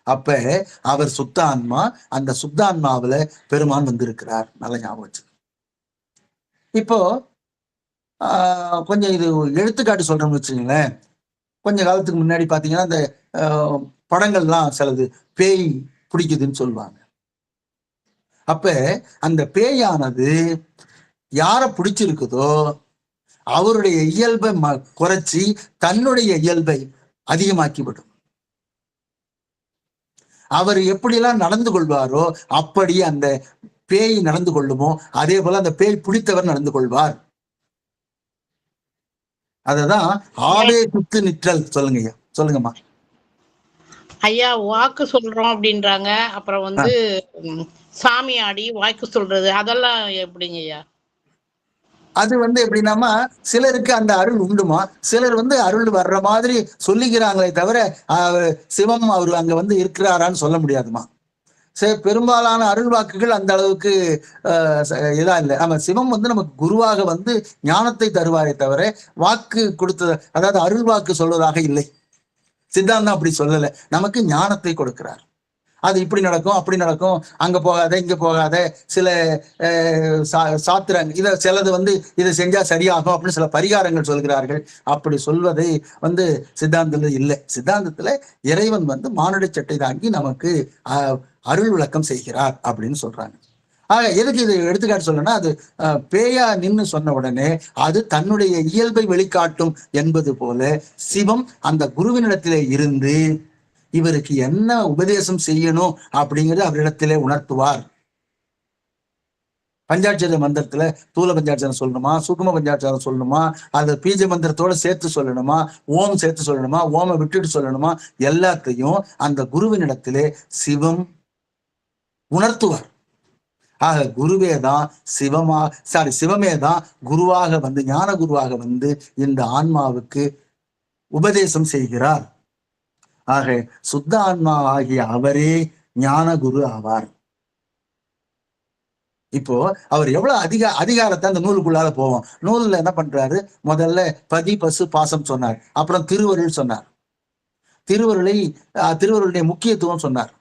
அப்ப அவர் சுத்த ஆன்மா, அந்த சுத்த ஆன்மாவில பெருமான் வந்திருக்கிறார். நல்ல ஞாபகம் வச்சு. இப்போ கொஞ்சம் இது எடுத்துக்காட்டு சொல்றோம்னு வச்சுங்களேன். கொஞ்ச காலத்துக்கு முன்னாடி பாத்தீங்கன்னா இந்த படங்கள்லாம் சிலது பேய் பிடிக்குதுன்னு சொல்லுவாங்க. அப்ப அந்த பேயானது யார பிடிச்சிருக்குதோ அவருடைய இயல்பை குறைச்சி தன்னுடைய இயல்பை அதிகமாக்கி விடும். அவர் எப்படியெல்லாம் நடந்து கொள்வாரோ அப்படி அந்த பேய் நடந்து கொள்ளுமோ அதே போல அந்த பேய் பிடித்தவர் நடந்து கொள்வார். அததான் ஆவேசித்து நிற்றல். சொல்லுங்கம்மா. ஐயா, வாக்கு சொல்றோம் அப்படின்றாங்க. அப்புறம் சாமி ஆடி வாக்கு சொல்றது, அதெல்லாம் எப்படிங்க ஐயா? அது எப்படின்னாமா, சிலருக்கு அந்த அருள் உண்டுமா, சிலர் அருள் வர்ற மாதிரி சொல்லிக்கிறாங்களே தவிர சிவம் அவரு அங்க இருக்கிறாரான்னு சொல்ல முடியாதுமா. பெரும்பாலான அருள் வாக்குகள் அந்த அளவுக்கு இதா இல்லை. நம்ம சிவம் நமக்கு குருவாக ஞானத்தை தருவாரே தவிர வாக்கு கொடுத்த, அதாவது அருள் வாக்கு சொல்வதாக இல்லை. சித்தாந்தம் அப்படி சொல்லலை, நமக்கு ஞானத்தை கொடுக்கிறார். அது இப்படி நடக்கும், அப்படி நடக்கும், அங்க போகாத, இங்க போகாத, சில சாத்திரங்கள் இதை சிலது இதை செஞ்சா சரியாகும் அப்படின்னு சில பரிகாரங்கள் சொல்கிறார்கள். அப்படி சொல்வதை சித்தாந்தத்துல இல்லை. சித்தாந்தத்துல இறைவன் மானுட சட்டை தாங்கி நமக்கு அருள் விளக்கம் செய்கிறார் அப்படின்னு சொல்றாங்க. ஆக எதுக்கு இது எடுத்துக்காட்டு சொல்லணும்னா, அது பேயா நின்னு சொன்ன உடனே அது தன்னுடைய இயல்பை வெளிக்காட்டும் என்பது போல சிவம் அந்த குருவினிடத்திலே இருந்து இவருக்கு என்ன உபதேசம் செய்யணும் அப்படிங்கிறது அவரிடத்திலே உணர்த்துவார். பஞ்சாட்சர மந்திரத்துல தூல பஞ்சாட்சரம் சொல்லணுமா, சுகும பஞ்சாட்சரம் சொல்லணுமா, அது பீஜ மந்திரத்தோட சேர்த்து சொல்லணுமா, ஓம் சேர்த்து சொல்லணுமா, ஓமை விட்டுட்டு சொல்லணுமா, எல்லாத்தையும் அந்த குருவினிடத்திலே சிவம் உணர்த்துவார். ஆக குருவே தான் சிவமே தான் குருவாக ஞான குருவாக இந்த ஆன்மாவுக்கு உபதேசம் செய்கிறார். ஆக சுத்த ஆன்மா ஆகிய அவரே ஞான குரு ஆவார். இப்போ அவர் எவ்வளவு அதிகாரத்தை அந்த நூலுக்குள்ளால போவோம். நூல்ல என்ன பண்றாரு, முதல்ல பதி பசு பாசம் சொன்னார், அப்புறம் திருவருள் சொன்னார், திருவருளுடைய முக்கியத்துவம் சொன்னார்.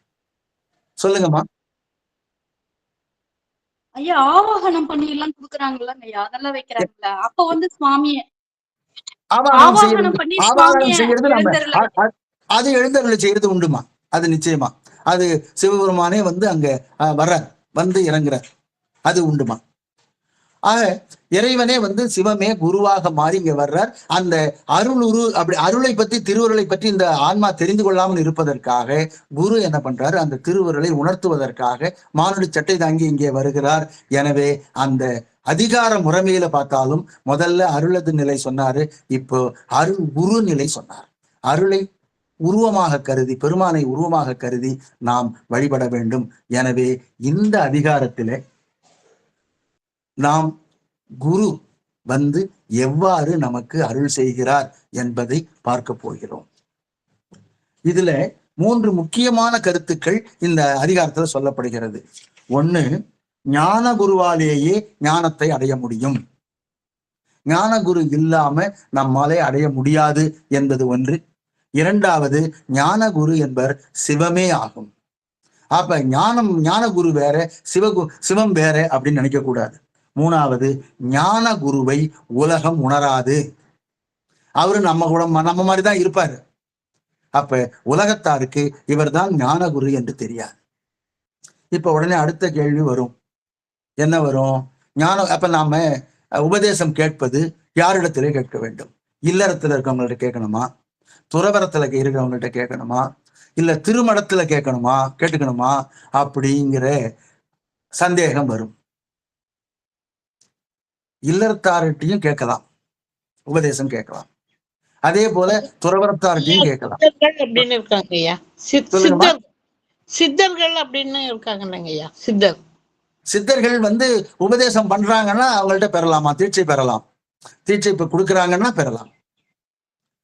சொல்லுங்கம்மா. ஐயா ஆவாகனம் பண்ணி எல்லாம் குடுக்குறாங்கல்ல ஐயா, அதெல்லாம் வைக்கிறாங்கல்ல, அப்ப சுவாமிய ஆவாகனம் பண்ணி அது எழுந்தருளை செய்யறது உண்டுமா, அது நிச்சயமா. அது சிவபெருமானே அங்க வர்றார், இறங்குறார், அது உண்டுமா. ஆக இறைவனே சிவமே குருவாக மாறி இங்க வர்றார். அந்த அருளை பத்தி, திருவருளை பற்றி இந்த ஆன்மா தெரிந்து கொள்ளாமல் இருப்பதற்காக குரு என்ன பண்றாரு, அந்த திருவருளை உணர்த்துவதற்காக மானுட சட்டை தாங்கி இங்கே வருகிறார். எனவே அந்த அதிகார முறைமையில பார்த்தாலும் முதல்ல அருளது நிலை சொன்னாரு, இப்போ அருள் குரு நிலை சொன்னார். அருளை உருவமாக கருதி, பெருமானை உருவமாக கருதி நாம் வழிபட வேண்டும். எனவே இந்த அதிகாரத்திலே நாம் குரு எவ்வாறு நமக்கு அருள் செய்கிறார் என்பதை பார்க்க போகிறோம். இதுல 3 முக்கியமான கருத்துக்கள் இந்த அதிகாரத்துல சொல்லப்படுகிறது. ஒண்ணு, ஞான குருவாலேயே ஞானத்தை அடைய முடியும், ஞான குரு இல்லாம நம்மாலே அடைய முடியாது என்பது ஒன்று. இரண்டாவது, ஞான குரு என்பவர் சிவமே ஆகும். அப்ப ஞான குரு வேற, சிவம் வேற அப்படின்னு நினைக்க கூடாது. மூணாவது, ஞான குருவை உலகம் உணராது, அவரு நம்ம மாதிரிதான் இருப்பாரு. அப்ப உலகத்தாருக்கு இவர் தான் ஞான குரு என்று தெரியாது. இப்ப உடனே அடுத்த கேள்வி வரும், என்ன வரும்? ஞானம் அப்ப நாம உபதேசம் கேட்பது யாரிடத்திலே கேட்க வேண்டும்? இல்லறத்துல இருக்கவங்கள்ட்ட கேட்கணுமா, துறவரத்துல இருக்கிறவங்கள்ட்ட கேட்கணுமா, இல்ல திருமணத்துல கேட்டுக்கணுமா அப்படிங்கிற சந்தேகம் வரும். இல்லறத்தார்கிட்டையும் கேட்கலாம், உபதேசம் கேட்கலாம். அதே போல துறவரத்தார்கிட்டையும் கேட்கலாம். அப்படின்னு இருக்காங்க ஐயா, சித்தர்கள் அப்படின்னு இருக்காங்க ஐயா. சித்தர்கள் உபதேசம் பண்றாங்கன்னா அவங்கள்ட்ட பெறலாமா? தீட்சை பெறலாம். தீட்சை இப்ப கொடுக்குறாங்கன்னா பெறலாம்.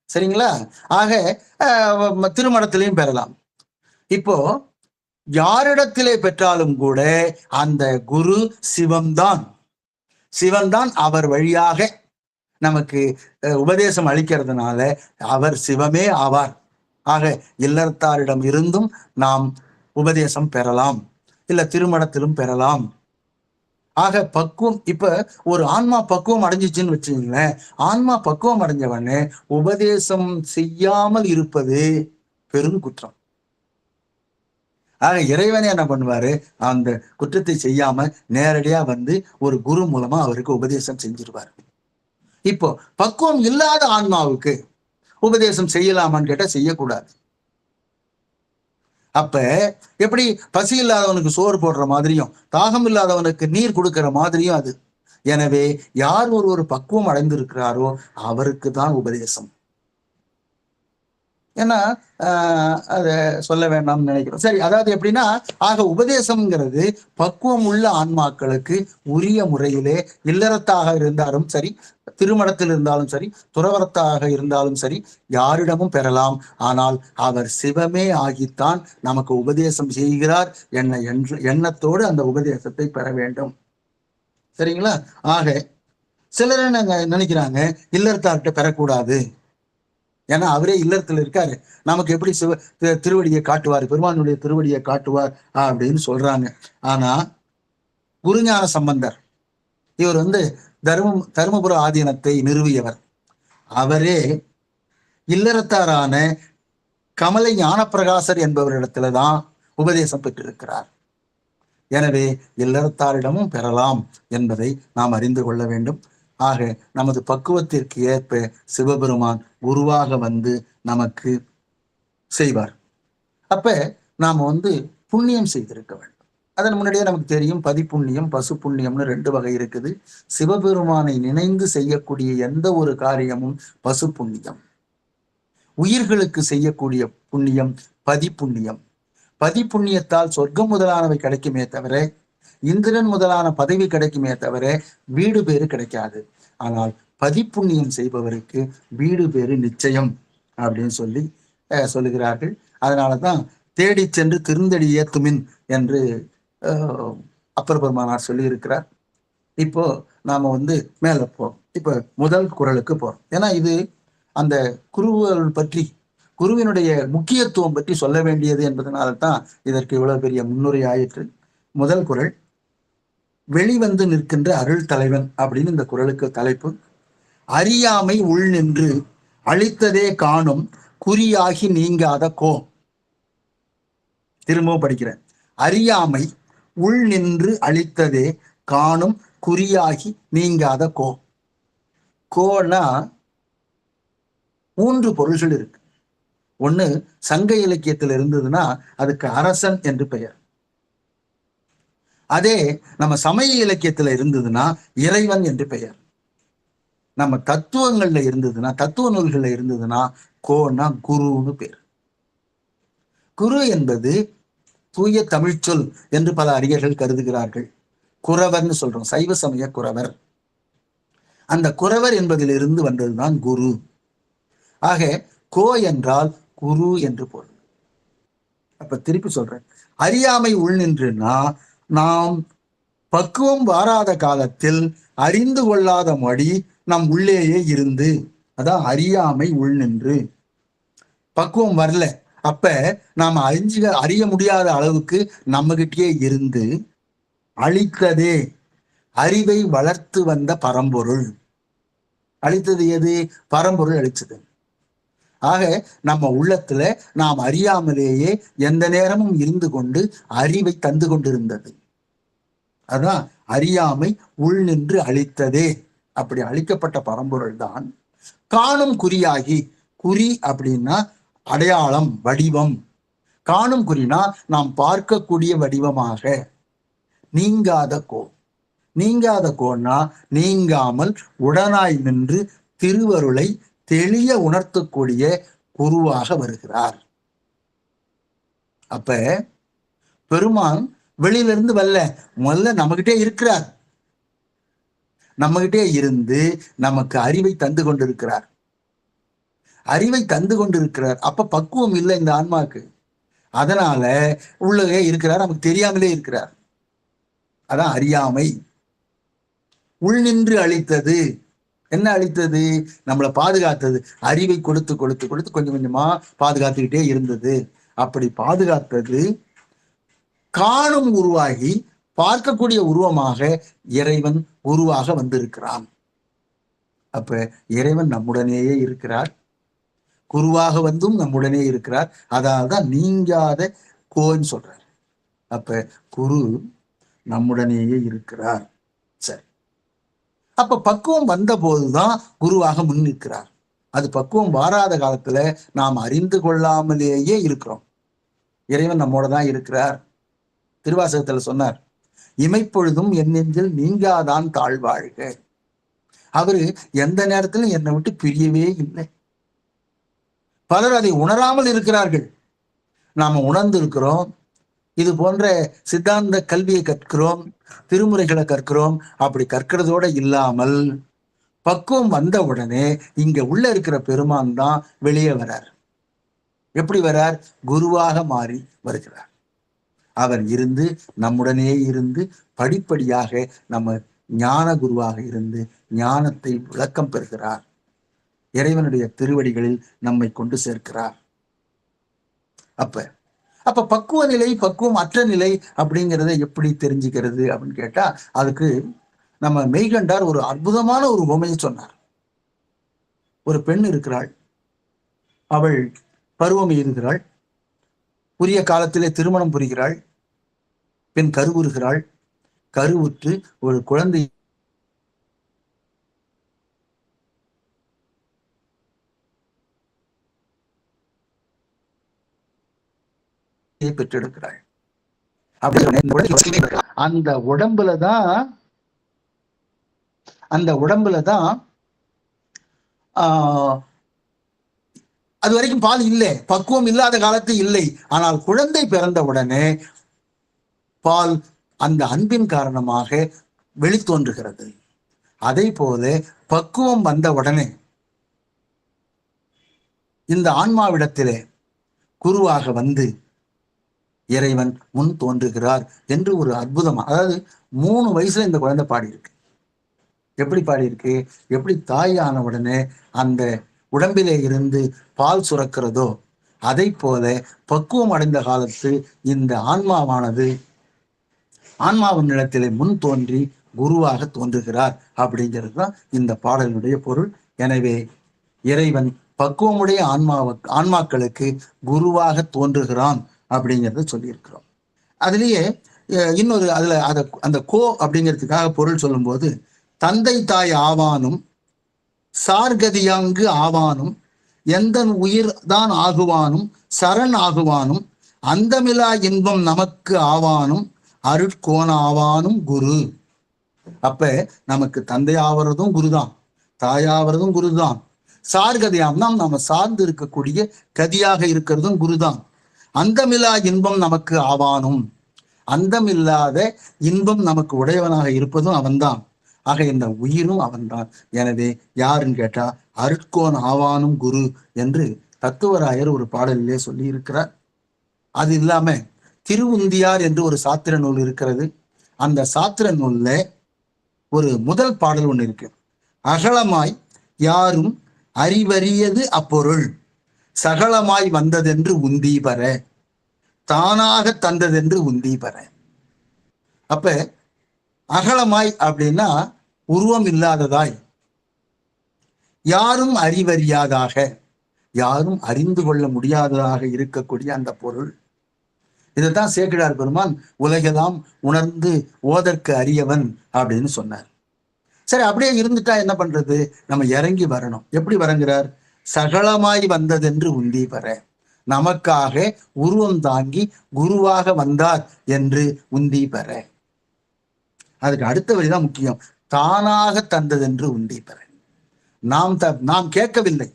சரிங்களா? ஆக திருமணத்திலையும் பெறலாம். இப்போ யாரிடத்திலே பெற்றாலும் கூட அந்த குரு சிவம்தான். சிவன்தான் அவர் வழியாக நமக்கு உபதேசம் அளிக்கிறதுனால அவர் சிவமே ஆவார். ஆக இல்லறத்தாரிடம் இருந்தும் நாம் உபதேசம் பெறலாம், இல்ல திருமணத்திலும் பெறலாம். ஆக பக்குவம், இப்ப ஒரு ஆன்மா பக்குவம் அடைஞ்சிச்சுன்னு வச்சுங்களேன், ஆன்மா பக்குவம் அடைஞ்சவனே உபதேசம் செய்யாமல் இருப்பது பெரும் குற்றம். ஆக இறைவனே என்ன பண்ணுவாரு, அந்த குற்றத்தை செய்யாம நேரடியா ஒரு குரு மூலமா அவருக்கு உபதேசம் செஞ்சிருவாரு. இப்போ பக்குவம் இல்லாத ஆன்மாவுக்கு உபதேசம் செய்யலாமான்னு கேட்டா செய்யக்கூடாது. அப்ப எப்படி பசி இல்லாதவனுக்கு சோறு போடுற மாதிரியும் தாகம் இல்லாதவனுக்கு நீர் கொடுக்கிற மாதிரியும் அது. எனவே யார் ஒரு பக்குவம் அடைந்திருக்கிறாரோ அவருக்கு தான் உபதேசம். ஏன்னா அதை சொல்ல வேண்டாம்னு நினைக்கிறோம். சரி, அதாவது எப்படின்னா, ஆக உபதேசம்ங்கிறது பக்குவம் உள்ள ஆன்மாக்களுக்கு உரிய முறையிலே இல்லறத்தாக இருந்தாலும் சரி, திருமணத்தில் இருந்தாலும் சரி, துறவரத்தாக இருந்தாலும் சரி, யாரிடமும் பெறலாம். ஆனால் அவர் சிவமே ஆகித்தான் நமக்கு உபதேசம் செய்கிறார் எண்ணத்தோடு அந்த உபதேசத்தை பெற வேண்டும். சரிங்களா? ஆக சிலர் என்ன நினைக்கிறாங்க, இல்லறத்தார்கிட்ட பெறக்கூடாது, ஏன்னா அவரே இல்லறத்துல இருக்காரு, நமக்கு எப்படி திருவடியை காட்டுவார், பெருமானுடைய திருவடியை காட்டுவார் அப்படின்னு சொல்றாங்க. ஆனா குருஞான சம்பந்தர் இவர் தருமபுர ஆதீனத்தை நிறுவியவர். அவரே இல்லறத்தாரான கமலை ஞானப்பிரகாசர் என்பவரிடத்துலதான் உபதேசம் பெற்றிருக்கிறார். எனவே இல்லறத்தாரிடமும் பெறலாம் என்பதை நாம் அறிந்து கொள்ள வேண்டும். ஆக நமது பக்குவத்திற்கு ஏற்ப சிவபெருமான் உருவாக வந்து நமக்கு செய்வார். அப்ப நாம புண்ணியம் செய்திருக்க வேண்டும். அதன் முன்னாடியே நமக்கு தெரியும், பதிப்புண்ணியம் பசு புண்ணியம்னு 2 வகை இருக்குது. சிவபெருமானை நினைந்து செய்யக்கூடிய எந்த ஒரு காரியமும் பசு புண்ணியம். உயிர்களுக்கு செய்யக்கூடிய புண்ணியம் பதிப்புண்ணியம். பதிப்புண்ணியத்தால் சொர்க்கம் முதலானவை கிடைக்குமே தவிர, இந்திரன் முதலான பதவி கிடைக்குமே தவிர வீடு பேரு கிடைக்காது. ஆனால் பதிப்புண்ணியம் செய்பவருக்கு வீடு பேரு நிச்சயம் அப்படின்னு சொல்லுகிறார்கள். அதனாலதான் தேடி சென்று திருந்தடி ஏத்துமின் என்று அப்பர் பெருமானார் சொல்லி இருக்கிறார். இப்போ நாம மேல போறோம். இப்ப முதல் குறளுக்கு போறோம். ஏன்னா இது அந்த குருவல் பற்றி, குருவினுடைய முக்கியத்துவம் பற்றி சொல்ல வேண்டியது என்பதனால தான் இதற்கு இவ்வளவு பெரிய முன்னுரை ஆயிற்று. முதல் குறள், வெளிவந்து நிற்கின்ற அருள் தலைவன் அப்படின்னு இந்த குறளுக்கு தலைப்பு. அறியாமை உள் நின்று அழித்ததே காணும் குறியாகி நீங்காத கோ. திரும்பவும் படிக்கிறேன். அறியாமை உள் நின்று அழித்ததே காணும் குறியாகி நீங்காத கோ. கோனா 3 பொருள்கள் இருக்கு. ஒண்ணு சங்க இலக்கியத்தில் இருந்ததுன்னா அதுக்கு அரசன் என்று பெயர். அதே நம்ம சமய இலக்கியத்துல இருந்ததுன்னா இறைவன் என்று பெயர். நம்ம தத்துவங்கள்ல இருந்ததுன்னா, தத்துவ நூல்கள்ல இருந்ததுன்னா கோன்னா குருன்னு பேர். குரு என்பது தூய தமிழ்ச்சொல் என்று பல அறிஞர்கள் கருதுகிறார்கள். குறவர்னு சொல்றோம், சைவ சமய குறவர். அந்த குறவர் என்பதிலிருந்து வந்ததுதான் குரு. ஆக கோ என்றால் குரு என்று பொருள். அப்ப திருப்பி சொல்றேன், அறியாமை உள் நின்றுனா நாம் பக்குவம் வாராத காலத்தில் அறிந்து கொள்ளாத மடி நம் உள்ளேயே இருந்து, அதான் அறியாமை உள் நின்று. பக்குவம் வரல, அப்ப நாம அறிய முடியாத அளவுக்கு நம்ம கிட்டே இருந்து அழித்ததே அறிவை வளர்த்து வந்த பரம்பொருள். அழித்தது எது? பரம்பொருள் அழிச்சது. ஆக நம்ம உள்ளத்துல நாம் அறியாமலேயே எந்த நேரமும் இருந்து கொண்டு அறிவை தந்து கொண்டிருந்தது. அதான் அறியாமை உள் நின்று அழித்ததே. அப்படி அழிக்கப்பட்ட பரம்பொருள் தான் காணும் குறியாகி. குறி அப்படின்னா அடையாளம், வடிவம். காணும் குறினா நாம் பார்க்கக்கூடிய வடிவமாக. நீங்காத கோ. நீங்காத கோன்னா நீங்காமல் உடனாய் நின்று திருவருளை தெளிய உணர்த்தக்கூடிய குருவாக வருகிறார். அப்ப பெருமான் வெளியிலிருந்து வரல, முதல்ல நம்மகிட்டே இருக்கிறார். நம்மகிட்டே இருந்து நமக்கு அறிவை தந்து கொண்டிருக்கிறார். அறிவை தந்து கொண்டிருக்கிறார். அப்ப பக்குவம் இல்லை இந்த ஆன்மாக்கு. அதனால உள்ளே இருக்கிறார், நமக்கு தெரியாமலே இருக்கிறார். அதான் அறியாமை. உள் நின்று அழித்தது. என்ன அழித்தது? நம்மளை பாதுகாத்தது. அறிவை கொடுத்து கொடுத்து கொடுத்து கொஞ்சம் கொஞ்சமா பாதுகாத்துக்கிட்டே இருந்தது. அப்படி பாதுகாத்தது காணும் உருவாகி பார்க்கக்கூடிய உருவமாக இறைவன் உருவாக வந்திருக்கிறான். அப்ப இறைவன் நம்முடனேயே இருக்கிறார், குருவாக வந்தும் நம்முடனே இருக்கிறார். அதான் நீங்காத கோன்னு சொல்றார். அப்ப குரு நம்முடனேயே இருக்கிறார். சரி, அப்ப பக்குவம் வந்த போதுதான் குருவாக முன் நிற்கிறார். அது பக்குவம் வாராத காலத்துல நாம் அறிந்து கொள்ளாமலேயே இருக்கிறோம். இறைவன் நம்மோட தான் இருக்கிறார். திருவாசகத்துல சொன்னார், இமைப்பொழுதும் என் நெஞ்சில் நீங்காதான் தாழ்வாழ்க. அவரு எந்த நேரத்திலும் என்னை விட்டு பிரியவே இல்லை. பலர் அதை உணராமல் இருக்கிறார்கள். நாம உணர்ந்து இருக்கிறோம். இது போன்ற சித்தாந்த கல்வியை கற்கிறோம், திருமுறைகளை கற்கிறோம். அப்படி கற்கிறதோட இல்லாமல் பக்குவம் வந்த உடனே இங்க உள்ள இருக்கிற பெருமான் தான் வெளியே வரார். எப்படி வரார்? குருவாக மாறி வருகிறார். அவர் இருந்து நம்முடனே இருந்து படிப்படியாக நம்ம ஞான குருவாக இருந்து ஞானத்தை விளக்கம் பெறுகிறார். இறைவனுடைய திருவடிகளில் நம்மை கொண்டு சேர்க்கிறார். அப்ப பக்குவ நிலை, பக்குவம் அற்ற நிலை அப்படிங்கிறத எப்படி தெரிஞ்சுக்கிறது அப்படின்னு கேட்டா, அதுக்கு நம்ம மெய்கண்டார் ஒரு அற்புதமான ஒரு உவமையை சொன்னார். ஒரு பெண் இருக்கிறாள், அவள் பருவம் எய்துகிறாள், உரிய காலத்திலே திருமணம் புரிகிறாள், பெண் கருவுறுகிறாள், கருவுற்று ஒரு குழந்தை பெற்றெடுக்கிறாள். அந்த உடம்புலதான் அது வரைக்கும் பால் இல்லை, பக்குவம் இல்லாத காலத்து இல்லை. ஆனால் குழந்தை பிறந்த உடனே பால் அந்த அன்பின் காரணமாக வெளித்தோன்றுகிறது. அதே போல பக்குவம் வந்த உடனே இந்த ஆன்மாவிடத்திலே குருவாக வந்து இறைவன் முன் தோன்றுகிறார் என்று ஒரு அற்புதமா, அதாவது 3 வயசுல இந்த குழந்தை பாடியிருக்கு. எப்படி பாடியிருக்கு? எப்படி தாயான உடனே அந்த உடம்பிலே இருந்து பால் சுரக்கிறதோ அதை போல பக்குவம் அடைந்த காலத்து இந்த ஆன்மாவானது ஆன்மாவின் நிலத்திலே முன் தோன்றி குருவாக தோன்றுகிறார் அப்படிங்கிறது தான் இந்த பாடலுடைய பொருள். எனவே இறைவன் பக்குவமுடைய ஆன்மாக்களுக்கு குருவாக தோன்றுகிறான் அப்படிங்கிறத சொல்லியிருக்கிறோம். அதுலேயே இன்னொரு அந்த கோ அப்படிங்கிறதுக்காக பொருள் சொல்லும்போது, தந்தை தாய் ஆவானும் சார்கதியாங்கு ஆவானும் எந்தன் உயிர் தான் ஆகுவானும் சரண் ஆகுவானும் அந்தமிலா இன்பம் நமக்கு ஆவானும் அருட்கோண ஆவானும் குரு. அப்ப நமக்கு தந்தை ஆவறதும் குருதான், தாயாவறதும் குருதான், சார்கதியாம்னா நம்ம சார்ந்து இருக்கக்கூடிய கதியாக இருக்கிறதும் குருதான். அந்தமில்லா இன்பம் நமக்கு ஆவானும், அந்தமில்லாத இன்பம் நமக்கு உடையவனாக இருப்பதும் அவன்தான். ஆக இந்த உயிரும் அவன்தான். எனவே யாருன்னு கேட்டா அருட்கோன் ஆவானும் குரு என்று தத்துவராயர் ஒரு பாடலிலே சொல்லி இருக்கிறார். அது இல்லாம திருவுந்தியார் என்று ஒரு சாத்திர நூல் இருக்கிறது. அந்த சாத்திர நூல்ல ஒரு முதல் பாடல் ஒண்ணு இருக்கு. அகலமாய் யாரும் அறிவறியது அப்பொருள், சகலமாய் வந்ததென்று உந்தி பெற, தானாக தந்ததென்று உந்தி பெற. அப்ப அகலமாய் அப்படின்னா உருவம் இல்லாததாய், யாரும் அறிவறியாதாக, யாரும் அறிந்து கொள்ள முடியாததாக இருக்கக்கூடிய அந்த பொருள். இதைத்தான் சேக்கிழார் பெருமான் உலகெல்லாம் உணர்ந்து ஓதற்கு அறியவன் அப்படின்னு சொன்னார். சரி, அப்படியே இருந்துட்டா என்ன பண்றது? நம்ம இறங்கி வரணும். எப்படி வரங்கிறார்? சகலமாய் வந்ததென்று உந்தி பெற, நமக்காக உருவம் தாங்கி குருவாக வந்தார் என்று உந்தி பெற. அதுக்கு அடுத்த வரிதான் முக்கியம். தானாக தந்ததென்று உந்தி பெற. நாம் கேட்கவில்லை,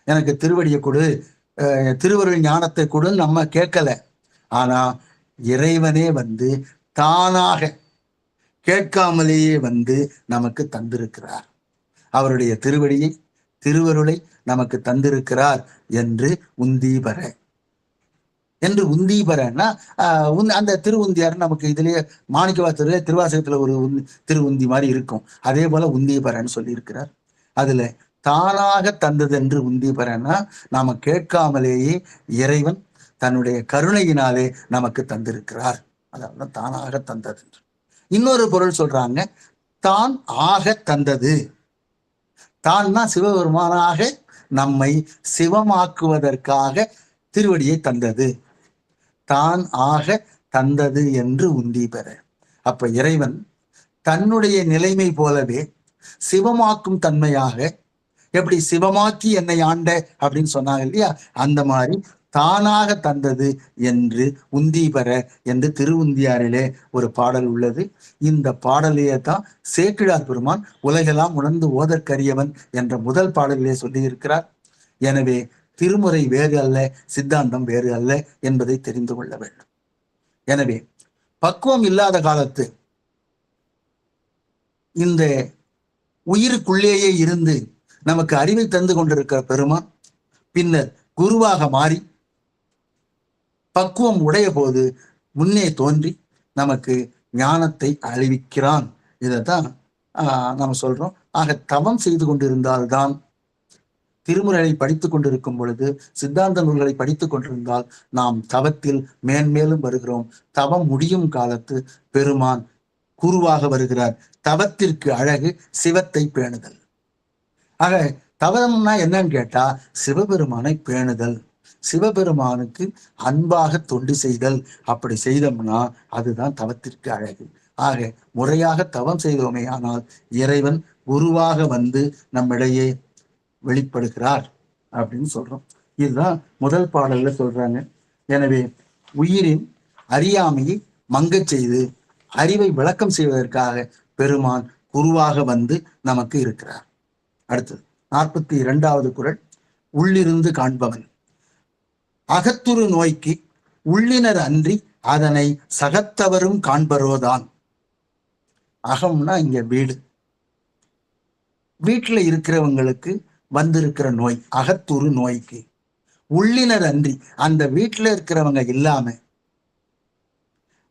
எனக்கு திருவடியை கொடு, திருவருள் ஞானத்தை கொடுன்னு நம்ம கேட்கல. ஆனா இறைவனே வந்து தானாக கேட்காமலேயே வந்து நமக்கு தந்திருக்கிறார். அவருடைய திருவடியை, திருவருளை நமக்கு தந்திருக்கிறார் என்று உந்தி பெற. என்று உந்தி பெறன்னா அந்த திருவுந்தியார் நமக்கு இதுலயே மாணிக்கவாசகத்திலே திருவாசகத்துல ஒரு திருவுந்தி மாதிரி இருக்கும். அதே போல உந்தி பெறன்னு சொல்லி இருக்கிறார். அதுல தானாக தந்தது என்று உந்தி பெறன்னா நாம கேட்காமலேயே இறைவன் தன்னுடைய கருணையினாலே நமக்கு தந்திருக்கிறார். அதாவது தானாக தந்தது. இன்னொரு பொருள் சொல்றாங்க, தான் ஆக தந்தது. தான்னா சிவபெருமானாக நம்மை சிவமாக்குவதற்காக திருவடியை தந்தது. தான் ஆக தந்தது என்று உந்தி பெற. அப்ப இறைவன் தன்னுடைய நிலைமை போலவே சிவமாக்கும் தன்மையாக, எப்படி சிவமாக்கி என்னை ஆண்ட அப்படின்னு சொன்னாங்க இல்லையா, அந்த மாதிரி தானாக தந்தது என்று உந்தி பெற என்று திருவுந்தியாரிலே ஒரு பாடல் உள்ளது. இந்த பாடலையே தான் சேக்கிழார் பெருமான் உலகெல்லாம் உணர்ந்து ஓதற்கரியவன் என்ற முதல் பாடலிலே சொல்லி இருக்கிறார். எனவே திருமுறை வேறு அல்ல, சித்தாந்தம் வேறு அல்ல என்பதை தெரிந்து கொள்ள வேண்டும். எனவே பக்குவம் இல்லாத காலத்து இந்த உயிருக்குள்ளேயே இருந்து நமக்கு அறிவை தந்து கொண்டிருக்கிற பெருமான் பின்னர் குருவாக மாறி பக்குவம் உடைய போது முன்னே தோன்றி நமக்கு ஞானத்தை அழிவிக்கிறான். இதைத்தான் நம்ம சொல்றோம். ஆக தவம் செய்து கொண்டிருந்தால்தான், திருமுறைகளை படித்துக் கொண்டிருக்கும் பொழுது, சித்தாந்த நூல்களை படித்துக் கொண்டிருந்தால் நாம் தவத்தில் மேன்மேலும் வருகிறோம். தவம் முடியும் காலத்து பெருமான் குருவாக வருகிறார். தவத்திற்கு அழகு சிவத்தை பேணுதல். ஆக தவம்னா என்னன்னு கேட்டா சிவபெருமானை பேணுதல், சிவபெருமானுக்கு அன்பாக தொண்டு செய்தல். அப்படி செய்தோம்னா அதுதான் தவத்திற்கு அழகு. ஆக முறையாக தவம் செய்தோமே ஆனால் இறைவன் குருவாக வந்து நம்மிடையே வெளிப்படுகிறார் அப்படின்னு சொல்றோம். இதுதான் முதல் பாடல்ல சொல்றாங்க. எனவே உயிரின் அறியாமையை மங்கச் செய்து அறிவை விளக்கம் செய்வதற்காக பெருமான் குருவாக வந்து நமக்கு இருக்கிறார். அடுத்தது 42வது குறள். உள்ளிருந்து காண்பவன். அகத்துரு நோய்க்கு உள்ளினர் அன்றி அதனை சகத்தவரும் காண்பரோதான். அகம்னா இங்க வீடு, வீட்டுல இருக்கிறவங்களுக்கு வந்திருக்கிற நோய் அகத்துரு நோய்க்கு. உள்ளினர் அன்றி அந்த வீட்டுல இருக்கிறவங்க இல்லாம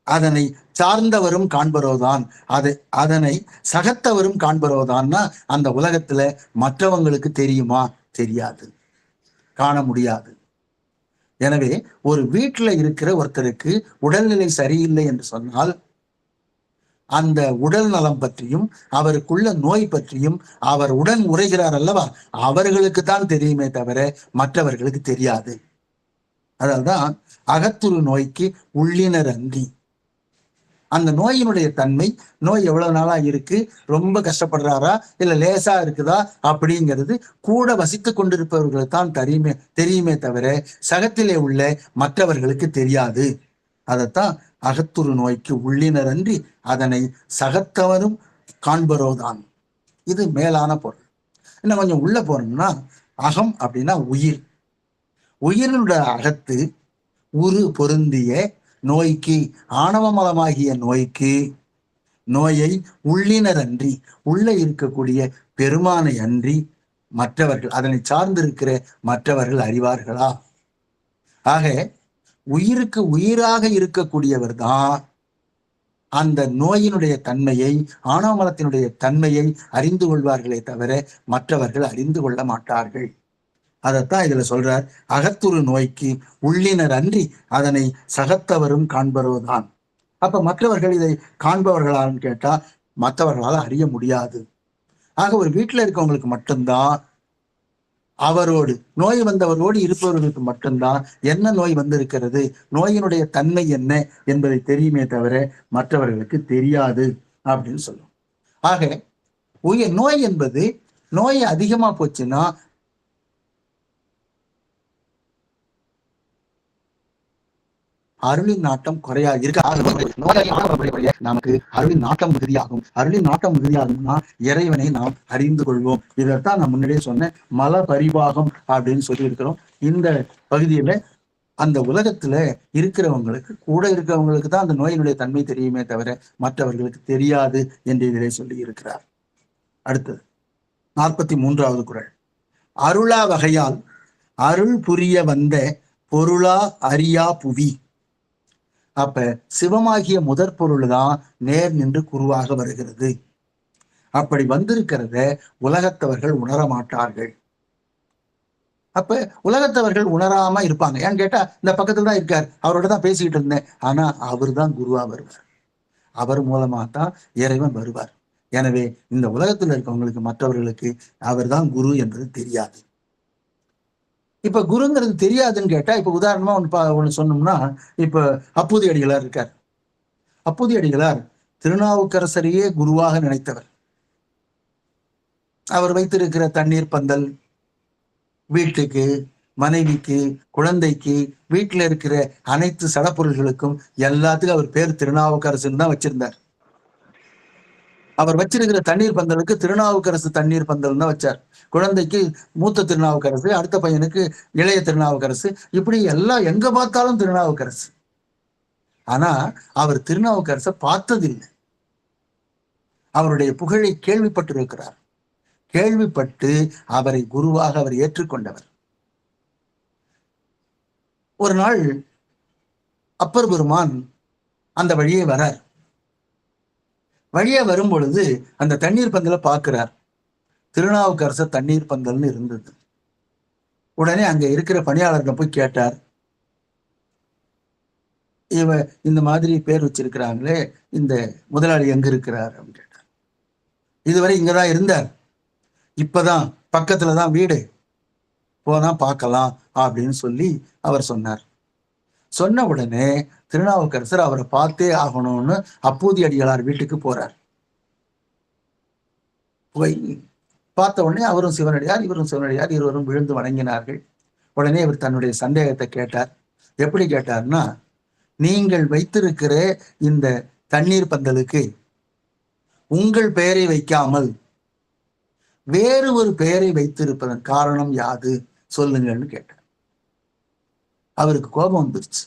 அதனை சார்ந்தவரும் காண்பரோதான், அதனை சகத்தவரும் காண்பரோதான்னா அந்த உலகத்துல மற்றவங்களுக்கு தெரியுமா? தெரியாது, காண முடியாது. எனவே ஒரு வீட்டுல இருக்கிற ஒருத்தருக்கு உடல்நிலை சரியில்லை என்று சொன்னால் அந்த உடல் நலம் பற்றியும் அவருக்குள்ள நோய் பற்றியும் அவர் உடன் உரைகிறார் அல்லவா, அவர்களுக்கு தான் தெரியுமே தவிர மற்றவர்களுக்கு தெரியாது. அதனால்தான் அகத்துரு நோய்க்கு உள்ளினர் அன்றி. அந்த நோயினுடைய தன்மை, நோய் எவ்வளவு நாளா இருக்கு, ரொம்ப கஷ்டப்படுறாரா இல்ல லேசா இருக்குதா அப்படிங்கிறது கூட வசித்து கொண்டிருப்பவர்களுக்கு தான் தெரியுமே தவிர சகத்திலே உள்ள மற்றவர்களுக்கு தெரியாது. அதைத்தான் அகத்துரு நோய்க்கு உள்ளினர் அன்றி அதனை சகத்தவரும் காண்பரோதான். இது மேலான பொருள். இன்னும் கொஞ்சம் உள்ள போனோம்னா அகம் அப்படின்னா உயிர். உயிரினுடைய அகத்து உரு பொருந்திய நோய்க்கு, ஆணவமலமாகிய நோய்க்கு, நோயை உள்ளினர் அன்றி உள்ள இருக்கக்கூடிய பெருமானை அன்றி மற்றவர்கள், அதனை சார்ந்திருக்கிற மற்றவர்கள் அறிவார்களா? ஆக உயிருக்கு உயிராக இருக்கக்கூடியவர் தான் அந்த நோயினுடைய தன்மையை, ஆணவமலத்தினுடைய தன்மையை அறிந்து கொள்வார்களே தவிர மற்றவர்கள் அறிந்து கொள்ள மாட்டார்கள். அதைத்தான் இதுல சொல்றார். அகத்துரு நோய்க்கு உள்ளினர் அன்றி அதனை சகத்தவரும் காண்பரோதான். அப்ப மற்றவர்கள் இதை காண்பவர்களான்னு கேட்டா மற்றவர்களால் அறிய முடியாது. ஆக ஒரு வீட்டுல இருக்கவங்களுக்கு மட்டும்தான், அவரோடு நோய் வந்தவரோடு இருப்பவர்களுக்கு மட்டும்தான் என்ன நோய் வந்திருக்கிறது, நோயினுடைய தன்மை என்ன என்பதை தெரியுமே தவிர மற்றவர்களுக்கு தெரியாது அப்படின்னு சொல்லும். ஆக நோய் என்பது, நோய் அதிகமா போச்சுன்னா அருளின் நாட்டம் குறையா இருக்க, நமக்கு அருளின் நாட்டம் மிகுதியாகும். அருளின் நாட்டம் மிகுதியாகும்னா இறைவனை நாம் அறிந்து கொள்வோம். இதைத்தான் நான் முன்னாடியே சொன்னேன், மல பரிபாகம் அப்படின்னு சொல்லி இருக்கிறோம். இந்த பகுதியில அந்த உலகத்துல இருக்கிறவங்களுக்கு, கூட இருக்கிறவங்களுக்கு தான் அந்த நோயினுடைய தன்மை தெரியுமே தவிர மற்றவர்களுக்கு தெரியாது என்று இதிலே சொல்லி இருக்கிறார். அடுத்தது 43வது குறள். அருளா வகையால் அருள் புரிய வந்த பொருளா அறியா புவி. அப்ப சிவமாகிய முதற் பொருள் தான் நேர் நின்று குருவாக வருகிறது. அப்படி வந்திருக்கிறத உலகத்தவர்கள் உணர மாட்டார்கள். அப்ப உலகத்தவர்கள் உணராம இருப்பாங்க. ஏன்னு கேட்டா இந்த பக்கத்துல தான் இருக்கார், அவரோட தான் பேசிக்கிட்டு இருந்தேன். ஆனா அவர் தான் குருவா வருவார், அவர் மூலமா தான் இறைவன் வருவார். எனவே இந்த உலகத்துல இருக்கவங்களுக்கு, மற்றவர்களுக்கு அவர் தான் குரு என்பது தெரியாது. இப்ப குருங்கிறது தெரியாதுன்னு கேட்டா, இப்ப உதாரணமா ஒண்ணு சொன்னோம்னா, இப்ப அப்பூதி அடிகளார் இருக்கார். அப்பூதி அடிகளார் திருநாவுக்கரசரையே குருவாக நினைத்தவர். அவர் வைத்திருக்கிற தண்ணீர் பந்தல், வீட்டுக்கு, மனைவிக்கு, குழந்தைக்கு, வீட்டுல இருக்கிற அனைத்து சடப்பொருள்களுக்கும் எல்லாத்துக்கும் அவர் பேர் திருநாவுக்கரசன் தான் வச்சிருந்தார். அவர் வச்சிருக்கிற தண்ணீர் பந்தலுக்கு திருநாவுக்கரசு தண்ணீர் பந்தல் தான் வச்சார். குழந்தைக்கு மூத்த திருநாவுக்கரசு, அடுத்த பையனுக்கு இளைய திருநாவுக்கரசு, இப்படி எல்லாம் எங்க பார்த்தாலும் திருநாவுக்கரசு. ஆனா அவர் திருநாவுக்கரசை பார்த்ததில்லை. அவருடைய புகழை கேள்விப்பட்டிருக்கிறார். கேள்விப்பட்டு அவரை குருவாக அவர் ஏற்றுக்கொண்டவர். ஒரு நாள் அப்பர் பெருமான் அந்த வழியே வரார். வழியே வரும் பொழுது அந்த தண்ணீர் பந்தலை பார்க்கிறார். திருநாவுக்கரசர் தண்ணீர் பந்தல்னு இருந்தது. உடனே அங்க இருக்கிற பணியாளர்கிட்ட போய் கேட்டார், இந்த மாதிரி பேர் வச்சிருக்கிறாங்களே, இந்த முதலாளி எங்க இருக்கிறார் அப்படின்னு கேட்டார். இதுவரை இங்கதான் இருந்தார், இப்பதான் பக்கத்துலதான் வீடு, போனா பார்க்கலாம் அப்படின்னு சொல்லி அவர் சொன்னார். சொன்ன உடனே திருநாவுக்கரசர் அவரை பார்த்தே ஆகணும்னு அப்பூதி அடிகளார் வீட்டுக்கு போறார். போய் பார்த்த உடனே அவரும் சிவனடியார், இவரும் சிவனடியார், இருவரும் விழுந்து வணங்கினார்கள். உடனே இவர் தன்னுடைய சந்தேகத்தை கேட்டார். எப்படி கேட்டார்னா, நீங்கள் வைத்திருக்கிற இந்த தண்ணீர் பந்தலுக்கு உங்கள் பெயரை வைக்காமல் வேறு ஒரு பெயரை வைத்திருப்பதன் காரணம் யாது சொல்லுங்கன்னு கேட்டார். அவருக்கு கோபம் வந்துருச்சு.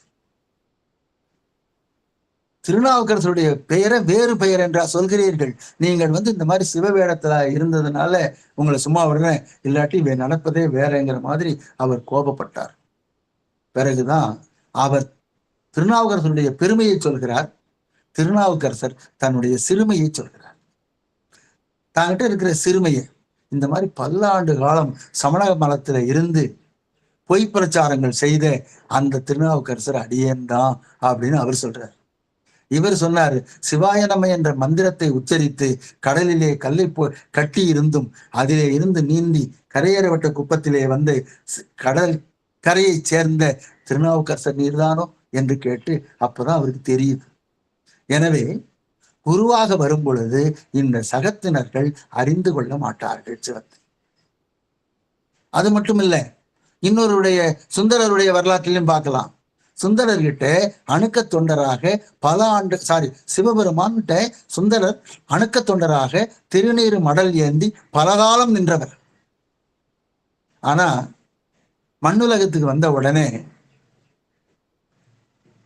திருநாவுக்கரசருடைய பெயரை வேறு பெயர் என்றா சொல்கிறீர்கள்? நீங்கள் இந்த மாதிரி சிவவேடத்துல இருந்ததுனால உங்களை சும்மா விடுறேன், இல்லாட்டி நடப்பதே வேறங்கிற மாதிரி அவர் கோபப்பட்டார். பிறகுதான் அவர் திருநாவுக்கரசருடைய பெருமையை சொல்கிறார். திருநாவுக்கரசர் தன்னுடைய சிறுமையை சொல்கிறார். தாங்கிட்ட இருக்கிற சிறுமையை, இந்த மாதிரி பல்லாண்டு காலம் சமண மலத்துல இருந்து பொய் பிரச்சாரங்கள் செய்த அந்த திருநாவுக்கரசர் அடியேன் தான் அப்படின்னு அவர் சொல்றார். இவர் சொன்னாரு, சிவாய நம என்ற மந்திரத்தை உச்சரித்து கடலிலே கல்லை கட்டி இருந்தும் அதிலே இருந்து நீந்தி கரையேறப்பட்ட குப்பத்திலே கடல் கரையை சேர்ந்த திருநாவுக்கரசர் நீர்தானோ என்று கேட்டு அப்பதான் அவருக்கு தெரியுது. எனவே குருவாக வரும் பொழுது இந்த சகத்தினர்கள் அறிந்து கொள்ள மாட்டார்கள் சிவத்தை. அது மட்டும் இல்ல, இன்னொருடைய சுந்தரருடைய வரலாற்றிலும் பார்க்கலாம். சுந்தரர்கிட்ட அணுக்க தொண்டராக பல ஆண்டு சிவபெருமான்கிட்ட சுந்தரர் அணுக்க தொண்டராக திருநீறு மடல் ஏந்தி பலகாலம் நின்றவர். ஆனா மண்ணுலகத்துக்கு வந்த உடனே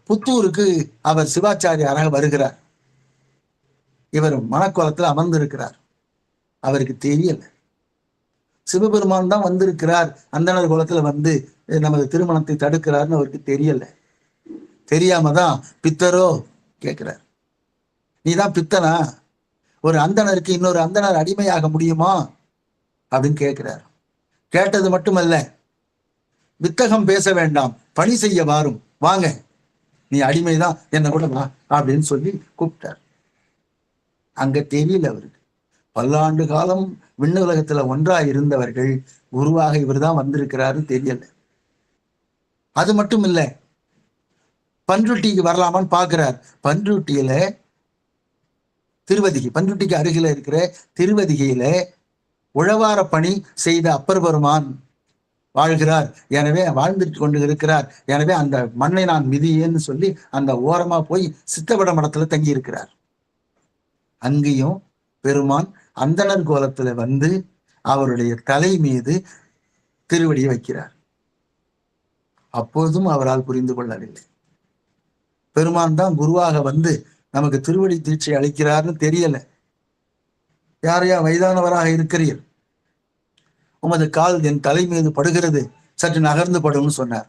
புத்தூருக்கு அவர் சிவாச்சாரியாராக வருகிறார். இவர் மணக்கோலத்தில் அமர்ந்திருக்கிறார். அவருக்கு தெரியல சிவபெருமான் தான் வந்திருக்கிறார், அந்தணர் குலத்துல நமது திருமணத்தை தடுக்கிறார்னு அவருக்கு தெரியல. தெரியாம தான் பித்தரோ கேட்கிறார், நீதான் பித்தனா? ஒரு அந்தணருக்கு இன்னொரு அந்தணர் அடிமையாக முடியுமா அப்படின்னு கேட்கிறார். கேட்டது மட்டுமல்ல, வித்தகம் பேச வேண்டாம், பணி செய்ய வாரும், வாங்க, நீ அடிமைதான், என்ன கூட வா அப்படின்னு சொல்லி கூப்பிட்டார். அங்க தெரியல அவருக்கு. பல்லாண்டு காலம் விண்ணு உலகத்துல ஒன்றா இருந்தவர்கள் குருவாக இவர் தான் வந்திருக்கிறாரு தெரியல. அது மட்டும் இல்ல, பன்ருட்டிக்கு வரலாமான்னு பாக்குறார். பன்ருட்டியில பன்ருட்டிக்கு அருகில இருக்கிற திருவதிகையில உழவார பணி செய்த அப்பர் பெருமான் வாழ்கிறார், எனவே வாழ்ந்துட்டு கொண்டு இருக்கிறார், எனவே அந்த மண்ணை நான் மிதியேன்னு சொல்லி அந்த ஓரமா போய் சித்தவட மடத்துல தங்கி இருக்கிறார். அங்கேயும் பெருமான் அந்தணர் கோலத்துல அவருடைய தலை மீது திருவடியை வைக்கிறார். அப்போதும் அவரால் புரிந்து கொள்ளவில்லை. பெருமான் தான் குருவாக நமக்கு திருவடி தீட்சை அளிக்கிறார்னு தெரியல. யாரையா வயதானவராக இருக்கிறீர், உமது கால் என் தலை மீது படுகிறது, சற்று நகர்ந்து படும்னு சொன்னார்.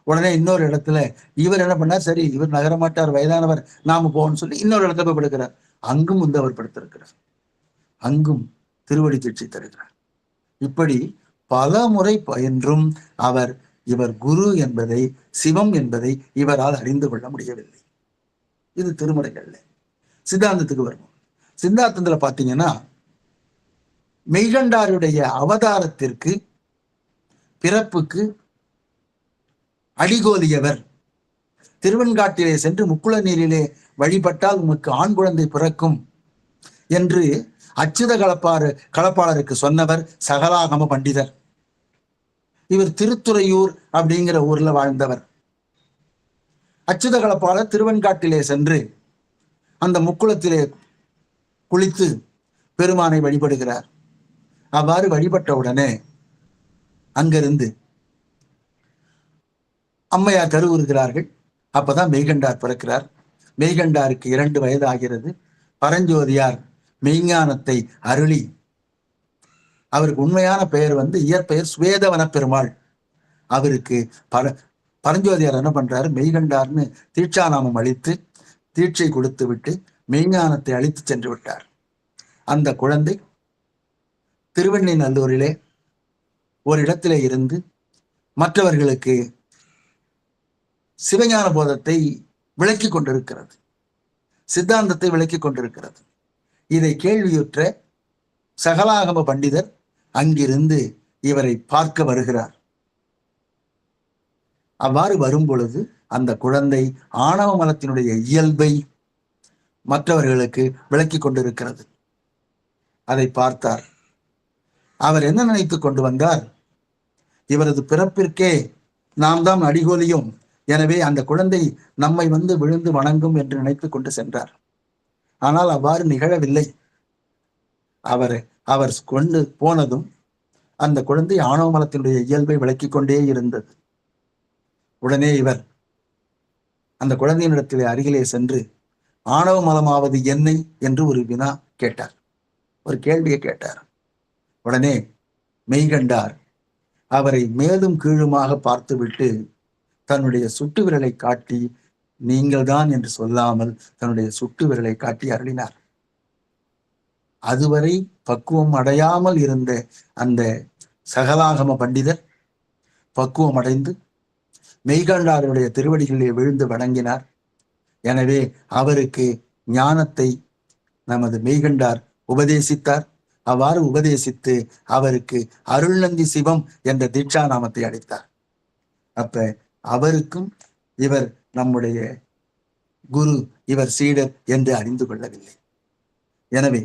உடனே இன்னொரு இடத்துல இவர் என்ன பண்ணார், சரி இவர் நகரமாட்டார், வயதானவர், நாம போவோம்னு சொல்லி இன்னொரு இடத்துல போய் படுக்கிறார். அங்கும் அவர் படுத்திருக்கிறார். அங்கும் திருவடி தீட்சை தருகிறார். இப்படி பல முறை பயின்றும் இவர் குரு என்பதை, சிவம் என்பதை இவரால் அறிந்து கொள்ள முடியவில்லை. இது திருமுறைகள்ல. சித்தாந்தத்துக்கு வருவோம். சித்தாந்தத்துல பாத்தீங்கன்னா, மெய்கண்டாருடைய அவதாரத்திற்கு பிறப்புக்கு அடிகோலியவர், திருவெண்காட்டிலே சென்று முக்குள நீரிலே வழிபட்டால் உமக்கு ஆண் குழந்தை பிறக்கும் என்று அச்சுத களப்பாளருக்கு சொன்னவர் சகலாகம பண்டிதர். இவர் திருத்துறையூர் அப்படிங்கிற ஊர்ல வாழ்ந்தவர். அச்சுத களப்பாளர் திருவெண்காட்டிலே சென்று அந்த முக்குளத்திலே குளித்து பெருமானை வழிபடுகிறார். அவ்வாறு வழிபட்ட உடனே அங்கிருந்து அம்மையார் கருவுறுகிறார்கள். அப்பதான் மெய்கண்டார் பிறக்கிறார். மெய்கண்டாருக்கு 2 வயது ஆகிறது. பரஞ்சோதியார் மெய்ஞானத்தை அருளி, அவருக்கு உண்மையான பெயர் இயற்பெயர் சுவேதவன பெருமாள். அவருக்கு பரஞ்சோதியார் என்ன பண்றாரு, மெய்கண்டார்னு தீட்சாநாமம் அளித்து தீட்சை கொடுத்து விட்டு மெய்ஞானத்தை அளித்து சென்று விட்டார். அந்த குழந்தை திருவெண்ணெய்நல்லூரிலே ஒரு இடத்திலே இருந்து மற்றவர்களுக்கு சிவஞான போதத்தை விளக்கி கொண்டிருக்கிறது, சித்தாந்தத்தை விளக்கி கொண்டிருக்கிறது. இதை கேள்வியுற்ற சகலாகம பண்டிதர் அங்கிருந்து இவரை பார்க்க வருகிறார். அவ்வாறு வரும் பொழுது அந்த குழந்தை ஆணவ மலத்தினுடைய இயல்பை மற்றவர்களுக்கு விளக்கி கொண்டிருக்கிறது. அதை பார்த்தார். அவர் என்ன நினைத்து கொண்டு வந்தார், இவரது பிறப்பிற்கே நாம் தான் அடிகோலியும், எனவே அந்த குழந்தை நம்மை விழுந்து வணங்கும் என்று நினைத்து கொண்டு சென்றார். ஆனால் அவ்வாறு நிகழவில்லை. அவர் கொண்டு போனதும் அந்த குழந்தை ஆணவ மலத்தினுடைய இயல்பை விளக்கி கொண்டே இருந்தது. உடனே இவர் அந்த குழந்தையினிடத்திலே அருகிலே சென்று ஆணவ மலமாவது என்னை என்று ஒரு வினா கேட்டார், ஒரு கேள்வியை கேட்டார். உடனே மெய்கண்டார் அவரை மேலும் கீழுமாக பார்த்துவிட்டு தன்னுடைய சுட்டு விரலை காட்டி, நீங்கள் தான் என்று சொல்லாமல் தன்னுடைய சுட்டு விரலை காட்டி அருளினார். அதுவரை பக்குவம் அடையாமல் இருந்த அந்த சகலாகம பண்டிதர் பக்குவம் அடைந்து மெய்கண்டாருடைய திருவடிகளிலே விழுந்து வணங்கினார். எனவே அவருக்கு ஞானத்தை நமது மெய்கண்டார் உபதேசித்தார். அவ்வாறு உபதேசித்து அவருக்கு அருள்நந்தி சிவம் என்ற தீட்சா நாமத்தை அளித்தார். அப்ப அவருக்கும் இவர் நம்முடைய குரு, இவர் சீடர் என்று அறிந்து கொள்ளவில்லை. எனவே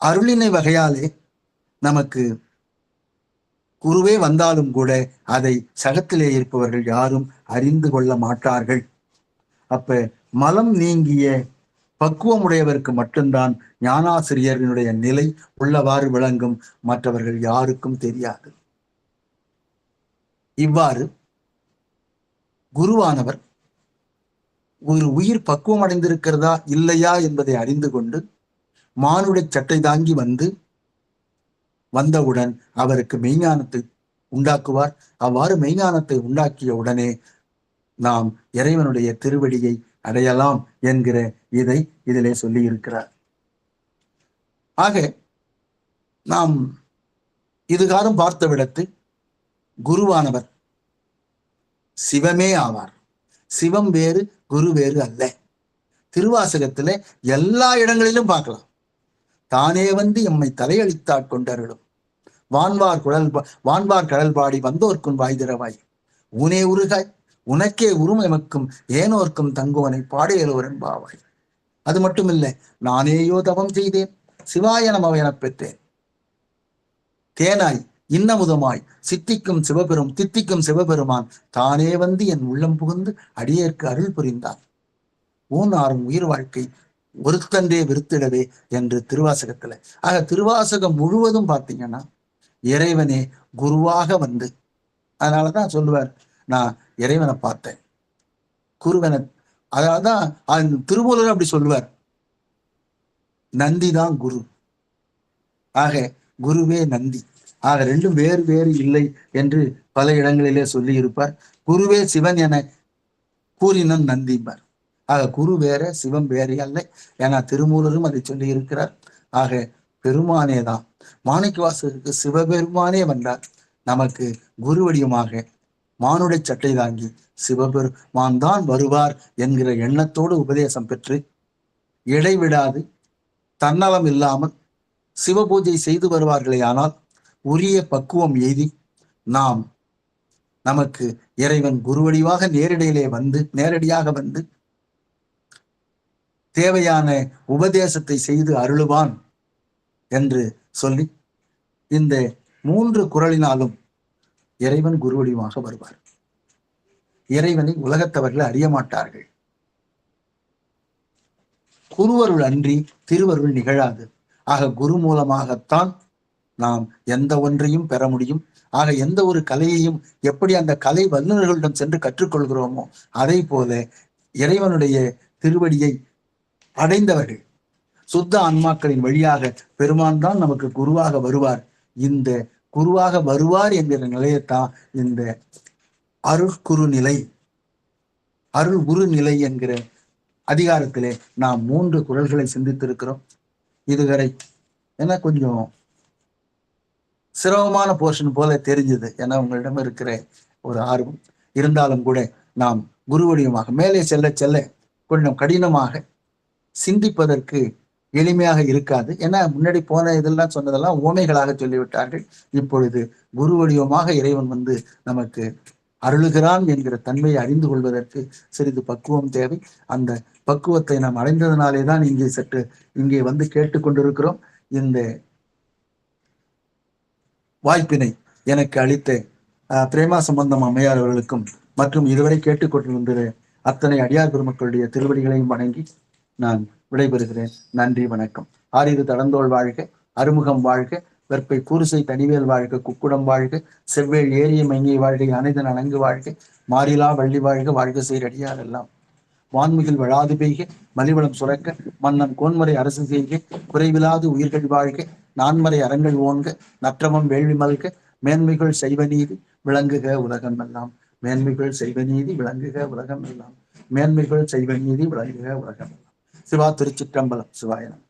அருளினை வகையாலே நமக்கு குருவே வந்தாலும் கூட அதை சகத்திலே இருப்பவர்கள் யாரும் அறிந்து கொள்ள மாட்டார்கள். அப்ப மலம் நீங்கிய பக்குவமுடையவருக்கு மட்டும்தான் ஞானாசிரியர்களுடைய நிலை உள்ளவாறு விளங்கும், மற்றவர்கள் யாருக்கும் தெரியாது. இவ்வாறு குருவானவர் ஒரு உயிர் பக்குவம் அடைந்திருக்கிறதா இல்லையா என்பதை அறிந்து கொண்டு மானுடைய சட்டை தாங்கி வந்தவுடன் அவருக்கு மெய்ஞானத்தை உண்டாக்குவார். அவ்வாறு மெய்ஞானத்தை உண்டாக்கிய உடனே நாம் இறைவனுடைய திருவடியை அடையலாம் என்கிற இதை இதிலே சொல்லி இருக்கிறார். ஆக நாம் இதுகாலம் பார்த்த விடத்து குருவானவர் சிவமே ஆவார். சிவம் வேறு, குரு வேறு அல்ல. திருவாசகத்துல எல்லா இடங்களிலும் பார்க்கலாம். தானே எம்மை தலையளித்தாற் கொண்டருளும் வான்வார் கடல் பாடி வந்தோர்க்கும் வாய்திரவாய் ஊனே உருகாய் உனக்கே உருமை எமக்கும் ஏனோர்க்கும் தங்குவனை பாடையலோரன் பாவாய். அது மட்டுமில்லை, நானேயோ தவம் செய்தேன் சிவாய நம எனப் பெற்றேன். தேனாய் இன்னமுதமாய் தித்திக்கும் சிவபெருமான் தானே என் உள்ளம் புகுந்து அடியேற்கு அருள் புரிந்தான். ஊனாரும் உயிர் வாழ்க்கை ஒருத்தன்றே விருத்திடவே என்று திருவாசகத்துல. ஆக திருவாசகம் முழுவதும் பார்த்தீங்கன்னா இறைவனே குருவாக அதனாலதான் சொல்லுவார், நான் இறைவனை பார்த்தேன் குருவனை. அதனாலதான் திருமூலர் அப்படி சொல்லுவார், நந்திதான் குரு. ஆக குருவே நந்தி. ஆக ரெண்டும் வேறு வேறு இல்லை என்று பல இடங்களிலே சொல்லி இருப்பார். குருவே சிவன் என கூறினன் நந்திப்பார். ஆக குரு வேற சிவம் வேறு அல்ல என திருமூலரும் அதை சொல்லி இருக்கிறார். ஆக பெருமானே தான், மாணிக்கவாசகருக்கு சிவபெருமானே வந்தார். நமக்கு குரு வடிவமாக மானுடைய சட்டை தாங்கி சிவபெருமான் தான் வருவார் என்கிற எண்ணத்தோடு உபதேசம் பெற்று இடைவிடாது தன்னலம் இல்லாமல் சிவபூஜை செய்து வருவார்களே ஆனால் உரிய பக்குவம் எய்தி நமக்கு இறைவன் குருவடிவாக நேரடியாக வந்து தேவையான உபதேசத்தை செய்து அருளுவான் என்று சொல்லி இந்த 3 குறளினாலும் இறைவன் குருவடிவாக வருவார். இறைவனை உலகத்தவர்கள் அறிய மாட்டார்கள். குருவருள் அன்றி திருவருள் நிகழாது. ஆக குரு மூலமாகத்தான் நாம் எந்த ஒன்றையும் பெற முடியும். ஆக எந்த ஒரு கலையையும் எப்படி அந்த கலை வல்லுநர்களிடம் சென்று கற்றுக்கொள்கிறோமோ அதை போல இறைவனுடைய திருவடியை அடைந்தவர்கள் சுத்த ஆன்மாக்களின் வழியாக பெருமான் தான் நமக்கு குருவாக வருவார். இந்த குருவாக வருவார் என்கிற நிலையத்தான் இந்த அருள்குரு நிலை, அருள் குரு நிலை என்கிற அதிகாரத்திலே நாம் 3 குறள்களை சிந்தித்திருக்கிறோம். இதுவரை ஏன்னா கொஞ்சம் சிரமமான போர்ஷன் போல தெரிஞ்சது, ஏன்னா உங்களிடம் இருக்கிற ஒரு ஆர்வம் இருந்தாலும் கூட நாம் குருவடிவமாக மேலே செல்ல செல்ல கொஞ்சம் கடினமாக சிந்திப்பதற்கு எளிமையாக இருக்காது. ஏன்னா முன்னாடி போன இதெல்லாம் சொன்னதெல்லாம் ஓமைகளாக சொல்லிவிட்டார்கள். இப்பொழுது குரு வடிவமாக இறைவன் வந்து நமக்கு அருளுகிறான் என்கிற தன்மையை அறிந்து கொள்வதற்கு சிறிது பக்குவம் தேவை. அந்த பக்குவத்தை நாம் அடைந்ததனாலே தான் இங்கே வந்து கேட்டுக்கொண்டிருக்கிறோம். இந்த வாய்ப்பினை எனக்கு அளித்த பிரேமா சம்பந்தம் அம்மையார் அவர்களுக்கும் மற்றும் இதுவரை கேட்டுக்கொண்டிருந்த அத்தனை அடியார் பெருமக்களுடைய திருவடிகளையும் வணங்கி நான் விடைபெறுகிறேன். நன்றி, வணக்கம். ஆரிரு தடந்தோள் வாழ்க, அறுமுகம் வாழ்க, வெற்பை கூறுசை தனிவேல் வாழ்க, குக்குடம் வாழ்க, செவ்வேள் ஏரிய மைங்கை வாழ்க, அனைதன் அணங்கு வாழ்க, மாறிலா வள்ளி வாழ்க, வாழ்க செய்ர் அடியார் எல்லாம் வான்மிகில் வழாது பெய்க, மலிவளம் சுரக்க, மன்னன் கோன்மறை அரசு செய்க, குறைவிலாது உயிர்கள் வாழ்க, நான்மறை அறங்கள் ஓன்க, நற்றமம் வேள்வி மல்க, மேன்மைகள் செய்வ நீதி விளங்குக உலகம் எல்லாம். மேன்மைகள் செய்வ நீதி விளங்குக உலகம் எல்லாம். மேன்மைகள் செய்வ நீதி விளங்குக உலகம் எல்லாம். சிவா திருச்சிற்றம்பலம். சிவாயனம்.